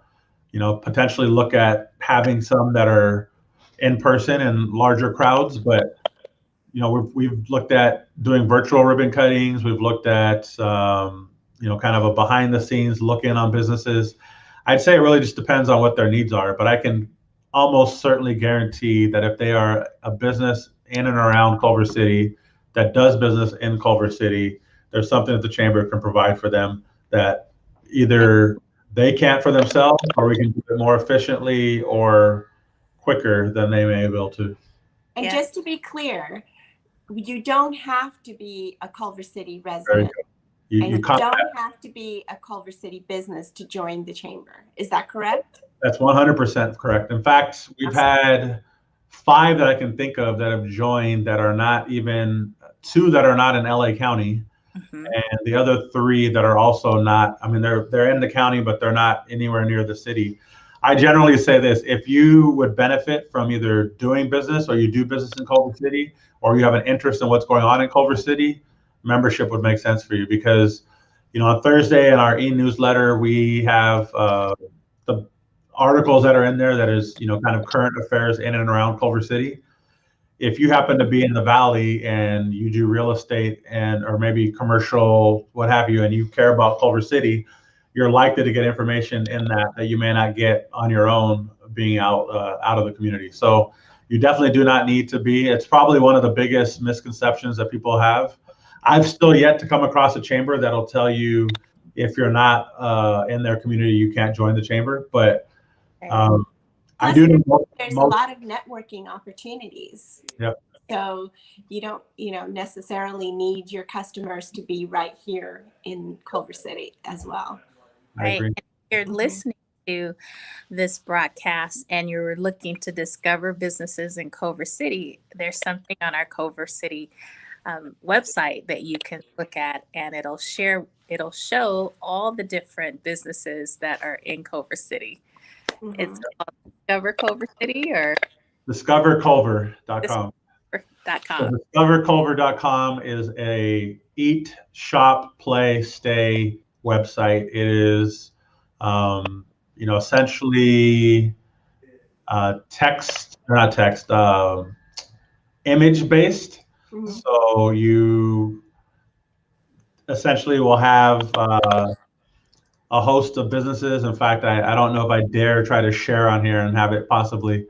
S3: potentially look at having some that are in person and larger crowds. But, we've looked at doing virtual ribbon cuttings. We've looked at, kind of a behind the scenes look in on businesses. I'd say it really just depends on what their needs are, but I can almost certainly guarantee that if they are a business in and around Culver City that does business in Culver City, there's something that the chamber can provide for them that either they can't for themselves, or we can do it more efficiently or quicker than they may be able to.
S2: And
S1: Yeah.
S2: just to be clear, you don't have to be a Culver City
S3: Very
S2: resident.
S3: good. You
S2: And you
S3: caught
S2: don't
S3: that.
S2: have to be a Culver City business to join the chamber. Is that correct?
S3: That's 100% correct. In fact, we've had 5 that I can think of that have joined that are not even 2 that are not in LA County,
S1: Mm-hmm.
S3: and the other 3 that are also not. I mean, they're in the county, but they're not anywhere near the city. I generally say this: if you would benefit from either doing business, or you do business in Culver City, or you have an interest in what's going on in Culver City, membership would make sense for you, because on Thursday in our e-newsletter we have the articles that are in there that is kind of current affairs in and around Culver City. If you happen to be in the Valley and you do real estate or maybe commercial, what have you, and you care about Culver City, you're likely to get information in that you may not get on your own being out of the community. So you definitely do not need to be. It's probably one of the biggest misconceptions that people have. I've still yet to come across a chamber that'll tell you if you're not in their community, you can't join the chamber. But I do know
S2: there's a lot of networking opportunities.
S3: Yep.
S2: So you don't, necessarily need your customers to be right here in Culver City as well.
S1: Right. And if you're listening to this broadcast and you're looking to discover businesses in Culver City, there's something on our Culver City website that you can look at, and it'll show all the different businesses that are in Culver City. It's called Discover Culver City or
S3: discoverculver.com. So discoverculver.com is a eat, shop, play, stay website. It is, essentially image based. So you essentially will have a host of businesses. In fact, I don't know if I dare try to share on here and have it possibly.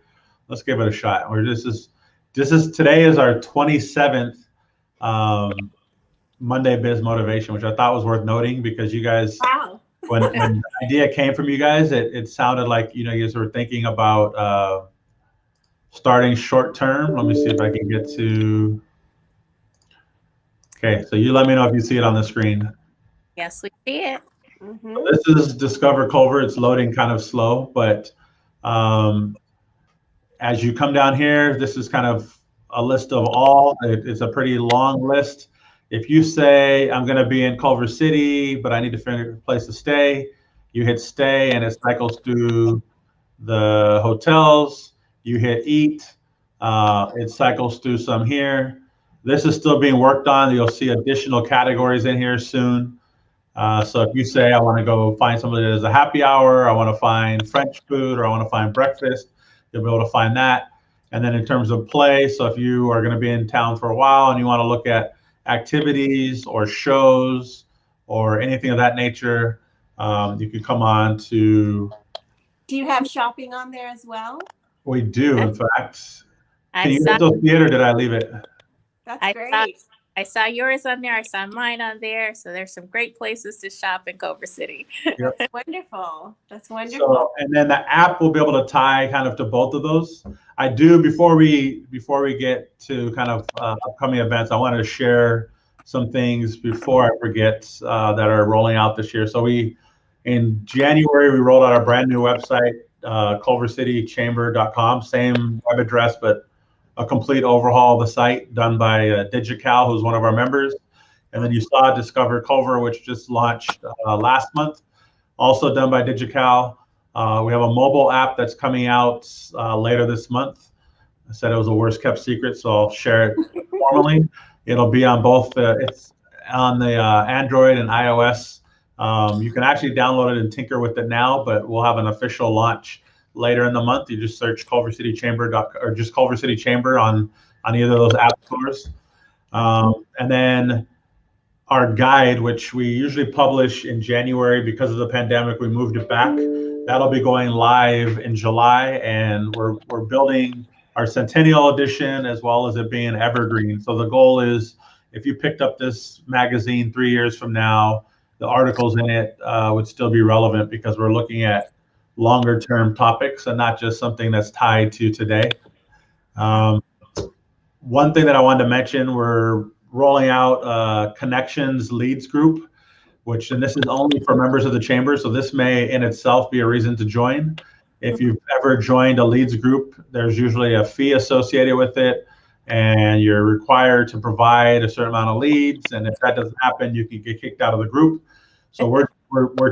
S3: Let's give it a shot. Today is our 27th Monday Biz Motivation, which I thought was worth noting because you guys, when the idea came from you guys, it sounded like you guys were thinking about starting short term. Let me see if I can get to. Okay, so you let me know if you see it on the screen.
S1: Yes, we see it.
S3: So this is Discover Culver. It's loading kind of slow, but as you come down here, this is kind of a list of all. It's a pretty long list. If you say, I'm going to be in Culver City, but I need to figure a place to stay, you hit stay and it cycles through the hotels. You hit eat, it cycles through some here. This is still being worked on. You'll see additional categories in here soon. So if you say, I want to go find somebody that does a happy hour, I want to find French food, or I want to find breakfast, you'll be able to find that. And then in terms of play, so if you are going to be in town for a while and you want to look at activities or shows or anything of that nature, you can come on to.
S2: Do you have shopping on there as well?
S3: We do, in fact. Can you still see it, or did I leave it?
S2: That's great.
S1: I saw yours on there. I saw mine on there. So there's some great places to shop in Culver City.
S2: Yep. That's wonderful. That's wonderful.
S3: So, and then the app will be able to tie kind of to both of those. I do, before we get to kind of upcoming events, I wanted to share some things before I forget that are rolling out this year. So in January, we rolled out our brand new website, culvercitychamber.com, same web address, but a complete overhaul of the site done by DigiCal, who's one of our members. And then you saw Discover Culver, which just launched last month, also done by DigiCal. We have a mobile app that's coming out later this month. I said it was a worst kept secret, so I'll share it formally. It'll be on both, it's on the Android and iOS. You can actually download it and tinker with it now, but we'll have an official launch later in the month. You just search Culver City Chamber or just Culver City Chamber on either of those app stores. And then our guide, which we usually publish in January, because of the pandemic, we moved it back. That'll be going live in July, and we're building our Centennial edition as well as it being evergreen. So the goal is, if you picked up this magazine 3 years from now, the articles in it would still be relevant, because we're looking at longer term topics and not just something that's tied to today. One thing that I wanted to mention, we're rolling out Connections Leads Group, and this is only for members of the chamber. So this may in itself be a reason to join. If you've ever joined a leads group, there's usually a fee associated with it, and you're required to provide a certain amount of leads. And if that doesn't happen, you can get kicked out of the group. So we're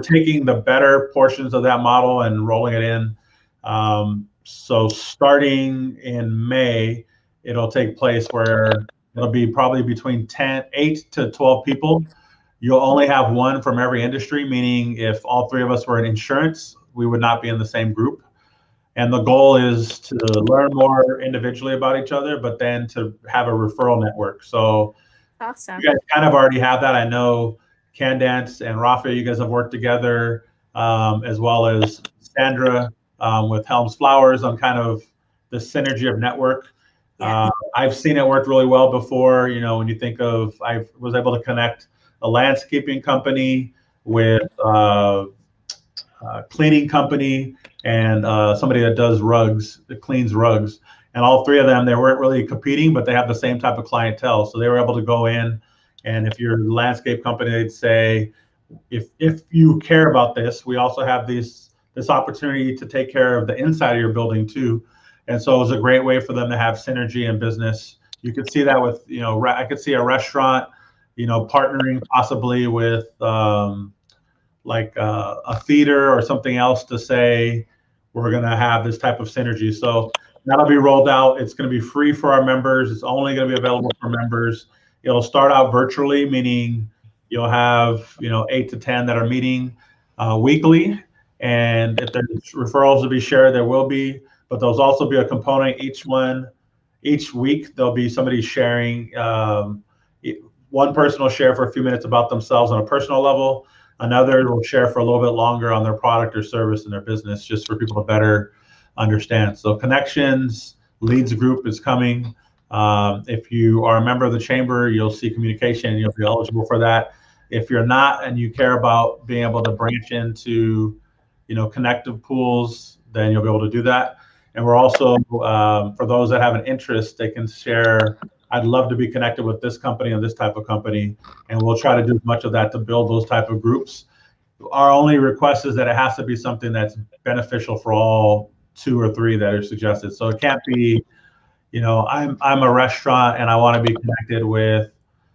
S3: taking the better portions of that model and rolling it in. So starting in May, it'll take place where it'll be probably between 8 to 12 people. You'll only have one from every industry, meaning if all three of us were in insurance, we would not be in the same group. And the goal is to learn more individually about each other, but then to have a referral network. So
S1: awesome.
S3: You guys kind of already have that. I know Candance and Rafia, you guys have worked together, as well as Sandra with Helms Flowers on kind of the synergy of network.
S2: Yes.
S3: I've seen it work really well before. You know, when you think of, I was able to connect a landscaping company with cleaning company and somebody that does rugs, that cleans rugs. And all three of them, they weren't really competing, but they have the same type of clientele. So they were able to go in, and if you're a landscape company, they'd say, if you care about this, we also have this opportunity to take care of the inside of your building too. And so it was a great way for them to have synergy in business. You could see that with, you know, I could see a restaurant, you know, partnering possibly with like a theater or something else to say, we're going to have this type of synergy. So that'll be rolled out. It's going to be free for our members. It's only going to be available for members. It'll start out virtually, meaning you'll have, you know, 8 to 10 that are meeting weekly. And if there's referrals to be shared, there will be, but there'll also be a component each week. There'll be somebody sharing, one person will share for a few minutes about themselves on a personal level. Another will share for a little bit longer on their product or service in their business, just for people to better understand. So connections, leads group is coming. If you are a member of the chamber, you'll see communication, you'll be eligible for that. If you're not and you care about being able to branch into, you know, connective pools, then you'll be able to do that. And we're also, for those that have an interest, they can share, I'd love to be connected with this company and this type of company. And we'll try to do much of that to build those type of groups. Our only request is that it has to be something that's beneficial for all 2 or 3 that are suggested. So it can't be, you know, I'm a restaurant and I want to be connected with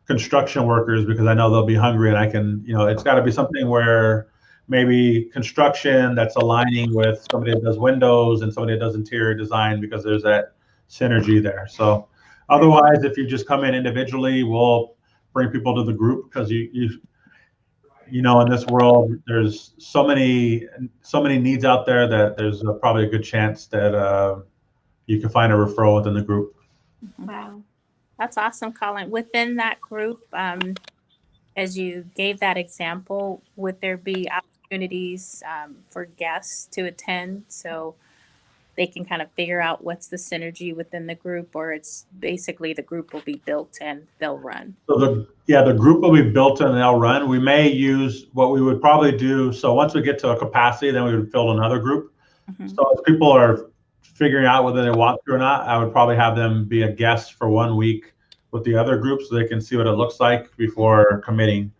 S3: construction workers because I know they'll be hungry and I can, you know, it's got to be something where maybe construction that's aligning with somebody that does windows and somebody that does interior design, because there's that synergy there. So otherwise, if you just come in individually, we'll bring people to the group, because you know, in this world, there's so many needs out there that there's probably a good chance that you can find a referral within the group.
S2: Wow.
S1: That's awesome, Colin. Within that group, as you gave that example, would there be opportunities for guests to attend so they can kind of figure out what's the synergy within the group, or it's basically the group will be built and they'll run?
S3: So the group will be built and they'll run. We may use what we would probably do. So once we get to a capacity, then we would build another group.
S1: Mm-hmm.
S3: So if people are figuring out whether they want to or not, I would probably have them be a guest for 1 week with the other group so they can see what it looks like before committing.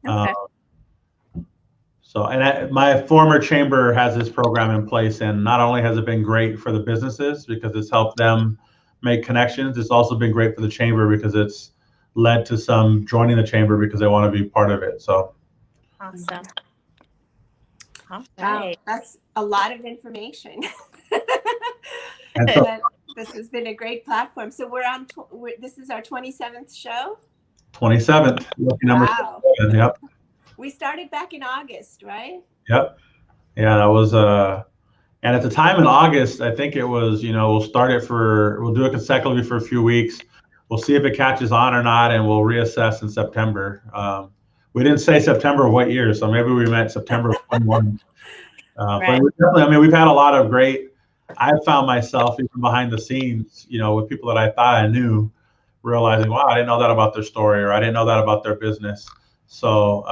S1: Okay.
S3: My former chamber has this program in place, and not only has it been great for the businesses because it's helped them make connections, it's also been great for the chamber because it's led to some joining the chamber because they want to be part of it. So
S1: Awesome. All
S2: Wow,
S1: right.
S2: that's a lot of information.
S3: And so,
S2: But this has been a great platform. So this is our 27th show.
S3: 27th, lucky number
S2: Wow.
S3: 27. Yep.
S2: We started back in August, right?
S3: Yep. Yeah, that was and at the time in August, I think it was, you know, we'll do it consecutively for a few weeks. We'll see if it catches on or not, and we'll reassess in September. We didn't say September of what year, so maybe we meant September of 21.
S1: Right.
S3: But definitely, I mean, we've had a lot of great, I've found myself even behind the scenes, you know, with people that I thought I knew, realizing, wow, I didn't know that about their story, or I didn't know that about their business. So,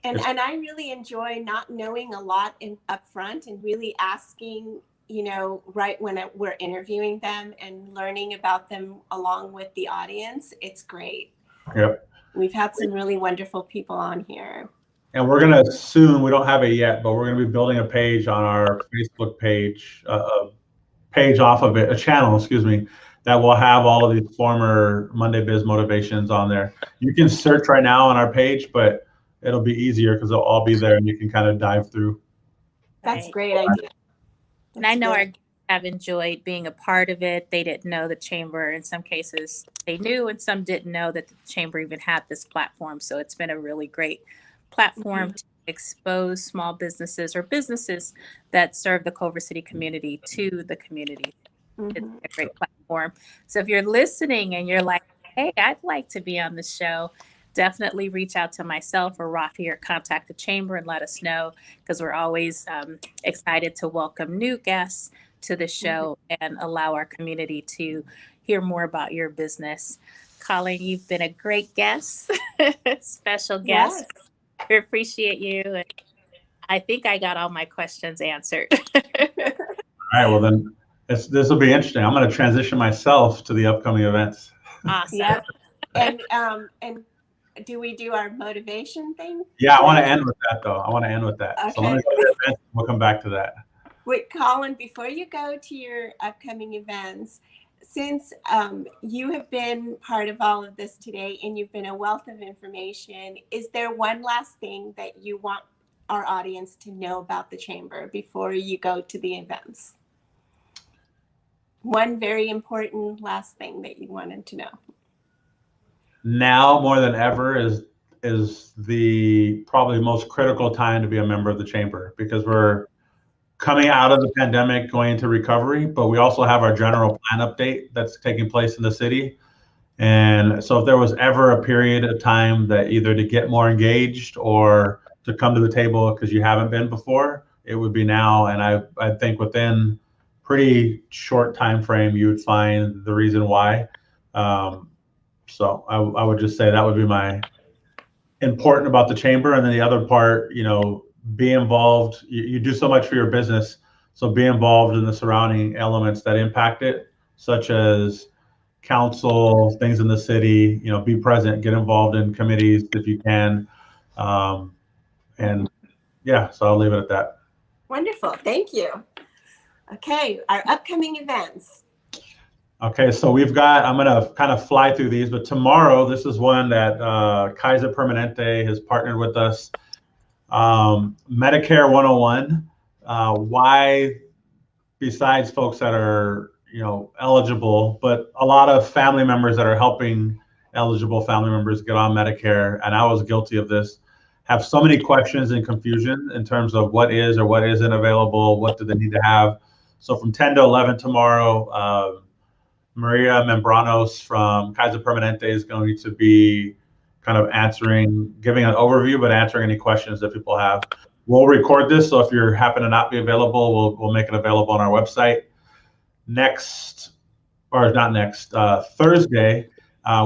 S2: and I really enjoy not knowing a lot up front and really asking, you know, right when we're interviewing them and learning about them along with the audience. It's great.
S3: Yep.
S2: We've had some really wonderful people on here.
S3: And we're going to soon, we don't have it yet, but we're going to be building a page on our Facebook page, a channel, excuse me, that will have all of these former Monday Biz motivations on there. You can search right now on our page, but it'll be easier because they'll all be there and you can kind of dive through.
S2: That's a
S1: Right.
S2: great idea.
S1: And I know our guests have enjoyed being a part of it. They didn't know the chamber. In some cases, they knew, and some didn't know that the chamber even had this platform. So it's been a really great platform to expose small businesses or businesses that serve the Culver City community to the community. It's a great platform. So if you're listening and you're like, hey, I'd like to be on the show, definitely reach out to myself or Rafia or contact the chamber and let us know, because we're always excited to welcome new guests to the show and allow our community to hear more about your business. Colin, you've been a great guest, special guest.
S2: Yes.
S1: We appreciate you. And I think I got all my questions answered.
S3: All right, well then, this will be interesting. I'm going to transition myself to the upcoming events.
S1: Awesome.
S2: Yep. And do we do our motivation thing?
S3: Yeah, I want to end with that though. I want to end with that.
S2: Okay.
S3: So let me go to the events. We'll come back to that.
S2: Wait, Colin, before you go to your upcoming events, since you have been part of all of this today and you've been a wealth of information, is there one last thing that you want our audience to know about the Chamber before you go to the events? One very important last thing that you wanted to know.
S3: Now more than ever is the probably most critical time to be a member of the Chamber, because we're coming out of the pandemic, going into recovery, but we also have our general plan update that's taking place in the city. And so if there was ever a period of time that either to get more engaged or to come to the table because you haven't been before, it would be now. And I think within pretty short time frame, you would find the reason why. So I would just say that would be my important about the Chamber. And then the other part, be involved. You do so much for your business, so be involved in the surrounding elements that impact it, such as council, things in the city. Be present, get involved in committees if you can, and yeah. So I'll leave it at that.
S2: Wonderful, thank you. Okay, our upcoming events.
S3: Okay, so we've got, I'm going to kind of fly through these, but tomorrow, this is one that Kaiser Permanente has partnered with us. Medicare 101, why, besides folks that are, eligible, but a lot of family members that are helping eligible family members get on Medicare, and I was guilty of this, have so many questions and confusion in terms of what is or what isn't available, what do they need to have. So from 10 to 11 tomorrow, Maria Membranos from Kaiser Permanente is going to be kind of giving an overview, but answering any questions that people have. We'll record this, so if you happen to not be available, we'll make it available on our website. Thursday,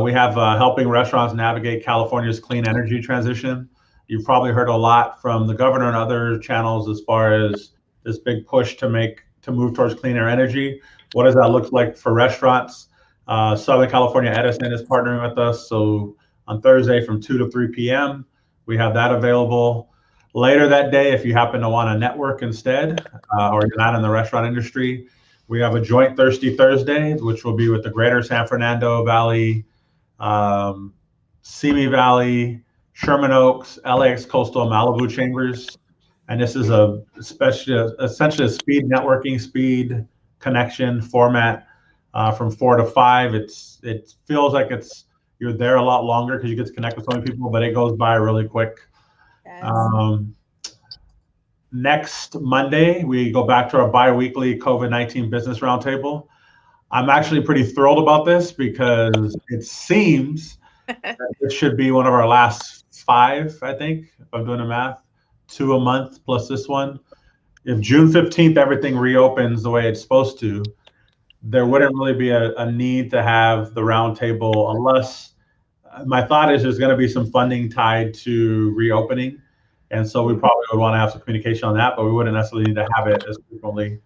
S3: we have helping restaurants navigate California's clean energy transition. You've probably heard a lot from the governor and other channels as far as this big push to move towards cleaner energy. What does that look like for restaurants? Southern California Edison is partnering with us. So on Thursday from 2 to 3 p.m., we have that available. Later that day, if you happen to want to network instead, or you're not in the restaurant industry, we have a joint Thirsty Thursday, which will be with the Greater San Fernando Valley, Simi Valley, Sherman Oaks, LAX Coastal, Malibu Chambers. And this is essentially a speed networking, speed connection format from 4 to 5. It feels like you're there a lot longer because you get to connect with so many people, but it goes by really quick. Yes. Next Monday, we go back to our bi-weekly COVID-19 business roundtable. I'm actually pretty thrilled about this because it seems that it should be one of our last 5, I think, if I'm doing the math, 2 a month plus this one. If June 15th, everything reopens the way it's supposed to, there wouldn't really be a need to have the roundtable unless, my thought is there's going to be some funding tied to reopening. And so we probably would want to have some communication on that, but we wouldn't necessarily need to have it as frequently.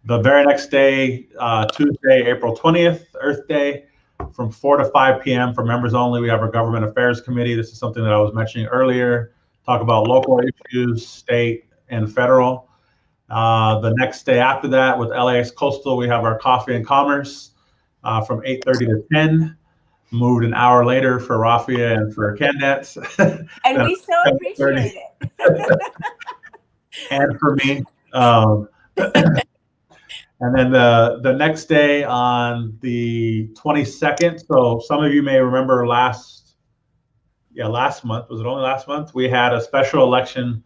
S3: The very next day, Tuesday, April 20th, Earth Day, from 4 to 5 p.m. for members only, we have our Government Affairs Committee. This is something that I was mentioning earlier. Talk about local issues, state and federal. The next day after that, with LAX Coastal, we have our Coffee and Commerce from 8:30 to 10. Moved an hour later for Rafia and for Candance.
S2: And we so appreciate it.
S3: And for me. And then the next day on the 22nd, so some of you may remember last month, was it only last month? We had a special election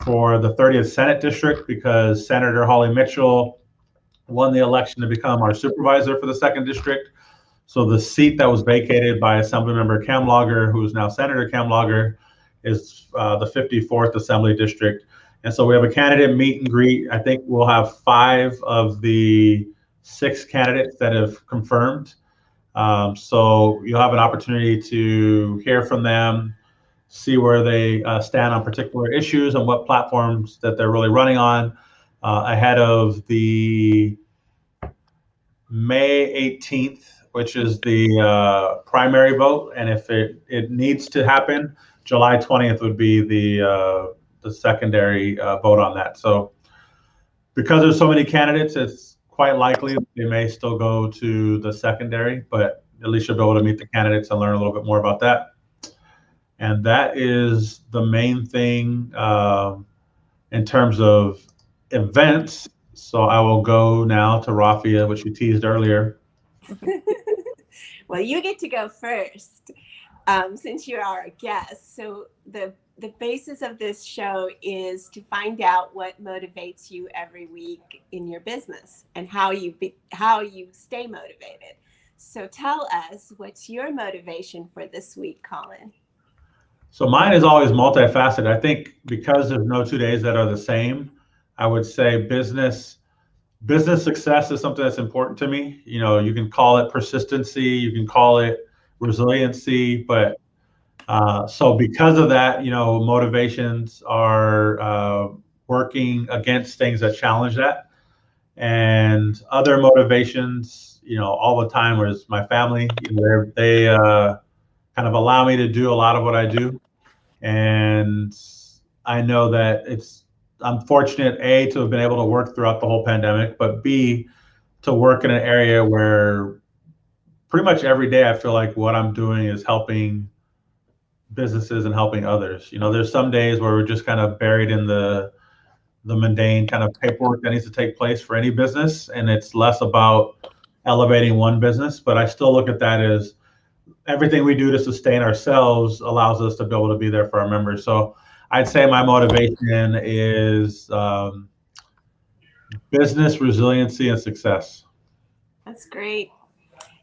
S3: for the 30th Senate District because Senator Holly Mitchell won the election to become our supervisor for the 2nd District. So the seat that was vacated by Assemblymember Cam Logger, who is now Senator Cam Logger, is the 54th Assembly District. And so we have a candidate meet and greet. I think we'll have 5 of the 6 candidates that have confirmed. So you'll have an opportunity to hear from them, see where they stand on particular issues and what platforms that they're really running on ahead of the May 18th, which is the primary vote. And if it needs to happen, July 20th would be the secondary vote on that. So because there's so many candidates, it's quite likely they may still go to the secondary, but at least you'll be able to meet the candidates and learn a little bit more about that. And that is the main thing in terms of events. So I will go now to Rafia, which you teased earlier.
S2: Well, you get to go first since you're our guest. So the basis of this show is to find out what motivates you every week in your business and how you stay motivated. So tell us, what's your motivation for this week, Colin?
S3: So mine is always multifaceted. I think because there's no 2 days that are the same, I would say business success is something that's important to me. You know, you can call it persistency, you can call it resiliency, but so because of that, you know, motivations are working against things that challenge that. And other motivations, you know, all the time was my family. You know, they kind of allow me to do a lot of what I do. And I know that I'm fortunate, A, to have been able to work throughout the whole pandemic, but B, to work in an area where pretty much every day I feel like what I'm doing is helping businesses and helping others. You know, there's some days where we're just kind of buried in the mundane kind of paperwork that needs to take place for any business, and it's less about elevating one business, but I still look at that as everything we do to sustain ourselves allows us to be able to be there for our members. So I'd say my motivation is business, resiliency, and success.
S2: That's great.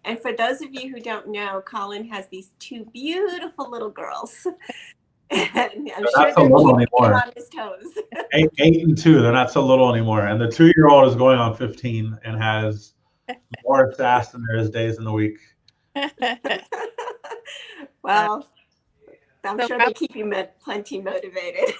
S2: And for those of you who don't know, Colin has these 2 beautiful little girls. And I'm sure they're keeping him on his toes.
S3: 8 and 2, they're not so little anymore. And the 2-year-old is going on 15 and has more sass than there is days in the week.
S2: Well, I'm sure they keep you plenty motivated.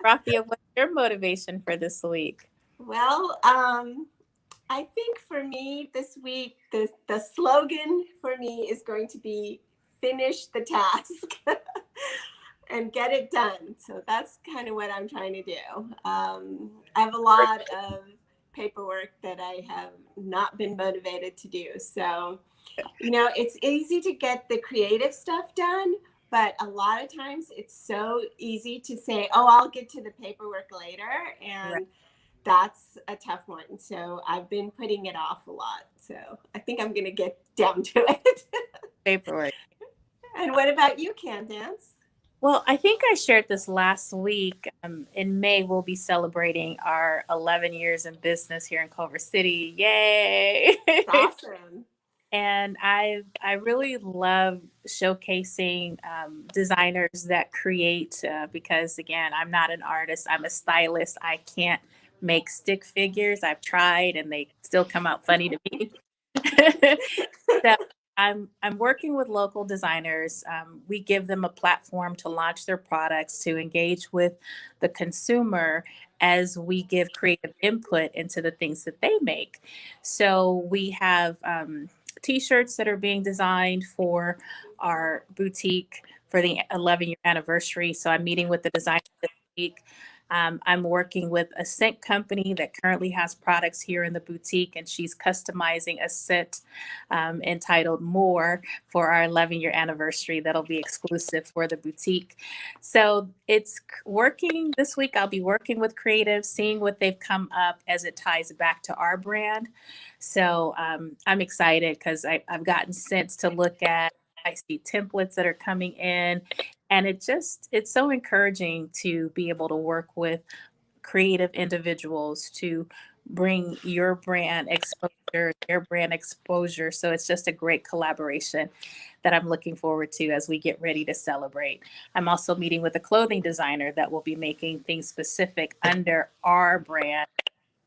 S1: Rafia, what's your motivation for this week?
S2: Well, I think for me this week, the slogan for me is going to be finish the task and get it done. So that's kind of what I'm trying to do. I have a lot of paperwork that I have not been motivated to do. So, you know, it's easy to get the creative stuff done, but a lot of times it's so easy to say, oh, I'll get to the paperwork later. And that's a tough one. So I've been putting it off a lot. So I think I'm going to get down to it.
S1: Paperwork.
S2: And what about you, Candance?
S1: Well, I think I shared this last week. In May, we'll be celebrating our 11 years in business here in Culver City. Yay!
S2: Awesome.
S1: And I really love showcasing designers that create because, again, I'm not an artist. I'm a stylist. I can't make stick figures. I've tried and they still come out funny to me. So I'm working with local designers. We give them a platform to launch their products, to engage with the consumer as we give creative input into the things that they make. So we have T-shirts that are being designed for our boutique for the 11-year anniversary. So I'm meeting with the designer this week. I'm working with a scent company that currently has products here in the boutique, and she's customizing a scent entitled More for our 11-year anniversary that'll be exclusive for the boutique. So it's working this week. I'll be working with creatives, seeing what they've come up as it ties back to our brand. So I'm excited because I've gotten scents to look at. I see templates that are coming in, and it's so encouraging to be able to work with creative individuals to bring your brand exposure, their brand exposure. So it's just a great collaboration that I'm looking forward to as we get ready to celebrate. I'm also meeting with a clothing designer that will be making things specific under our brand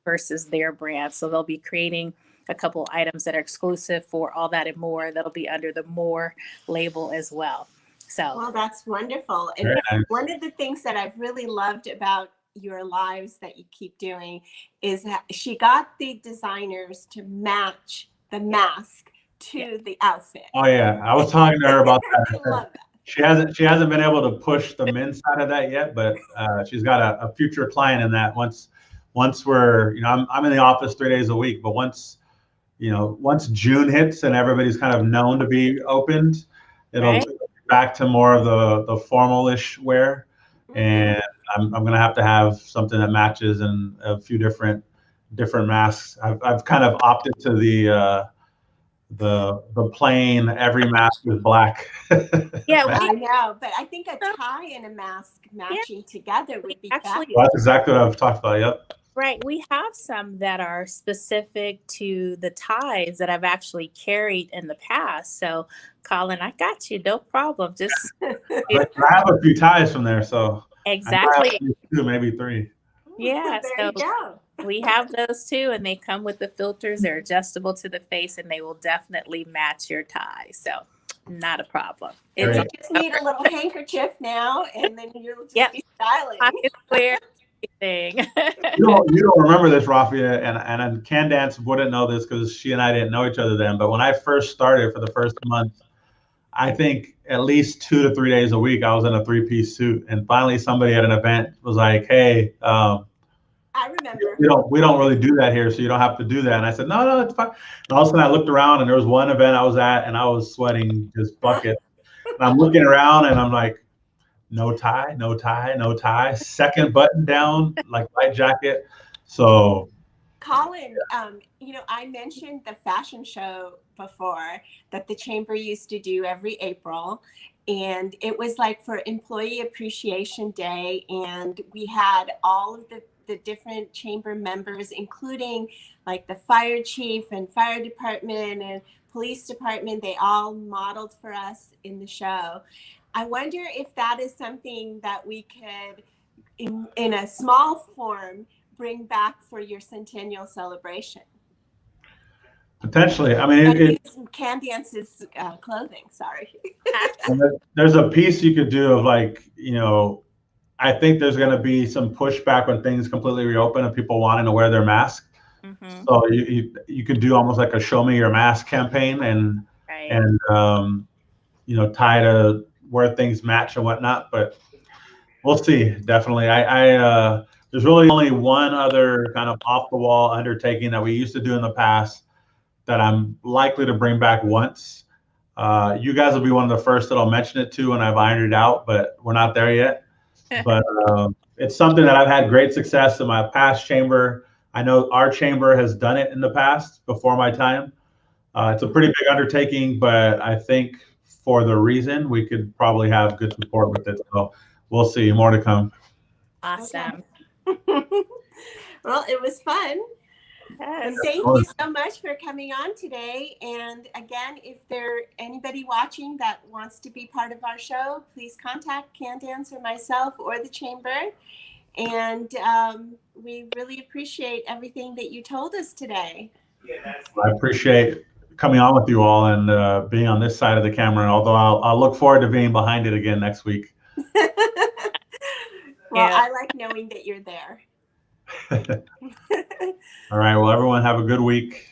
S1: versus their brand. So they'll be creating a couple items that are exclusive for All That and More. That'll be under the More label as well. So,
S2: well, that's wonderful. And
S3: Very nice.
S2: one of the things that I've really loved about your lives that you keep doing is that she got the designers to match the mask to the outfit.
S3: Oh yeah, I was talking to her about
S2: I
S3: that.
S2: love that.
S3: She hasn't been able to push the men's side of that yet, but she's got a future client in that. Once we're, I'm in the office 3 days a week, but once June hits and everybody's kind of known to be opened, it'll
S1: Right.
S3: be back to more of the formal-ish wear. And I'm gonna have something that matches and a few different masks. I've kind of opted to the plain, every mask is black.
S1: Yeah,
S2: I know, but I think a tie and a mask matching together would be
S1: actually,
S2: fabulous.
S3: That's exactly what I've talked about. Yep.
S1: right. We have some that are specific to the ties that I've actually carried in the past. So, Colin, I got you. No problem. Just
S3: But I have a few ties from there, so
S1: exactly.
S3: I have 2, maybe 3.
S1: Yeah.
S2: There
S1: So
S2: you go.
S1: we have those too, and they come with the filters. They're adjustable to the face, and they will definitely match your tie. So, not a problem.
S3: Great.
S2: You just need a little handkerchief now, and then you'll just
S1: Yep.
S2: be styling.
S1: Pocket square, everything.
S3: You don't remember this, Rafia, and Candance wouldn't know this because she and I didn't know each other then. But when I first started for the first month, I think at least 2 to 3 days a week, I was in a 3-piece suit. And finally, somebody at an event was like, "Hey,
S2: I remember.
S3: we don't really do that here, so you don't have to do that." And I said, "No, it's fine." And all of a sudden, I looked around, and there was one event I was at, and I was sweating just buckets. And I'm looking around, and I'm like, no tie, no tie, no tie. Second button down, like light jacket. So,
S2: Colin, I mentioned the fashion show before that the chamber used to do every April. And it was like for Employee Appreciation Day. And we had all of the different chamber members, including like the fire chief and fire department and police department. They all modeled for us in the show. I wonder if that is something that we could, in a small form, bring back for your centennial celebration.
S3: potentially, I mean,
S2: And use Candance's clothing. Sorry.
S3: there's a piece you could do of like, I think there's going to be some pushback when things completely reopen and people wanting to wear their mask.
S1: Mhm.
S3: So you could do almost like a "Show Me Your Mask" campaign, and
S1: Right.
S3: try to where things match and whatnot. But we'll see. Definitely, there's really only one other kind of off the wall undertaking that we used to do in the past that I'm likely to bring back once. You guys will be one of the first that I'll mention it to when I've ironed it out, but we're not there yet. But it's something that I've had great success in my past chamber. I know our chamber has done it in the past before my time. It's a pretty big undertaking, but I think for the reason we could probably have good support with it. So we'll see. More to come.
S1: Awesome.
S2: Well, it was fun.
S1: Yes.
S2: And thank you so much for coming on today. And again, if there's anybody watching that wants to be part of our show, please contact Candance or myself or the chamber. And we really appreciate everything that you told us today.
S3: I appreciate coming on with you all and being on this side of the camera. Although I'll look forward to being behind it again next week.
S2: Well, I like knowing that you're there.
S3: All right. Well, everyone have a good week.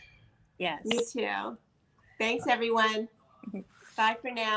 S1: Yes.
S2: You too. Thanks, everyone. Bye for now.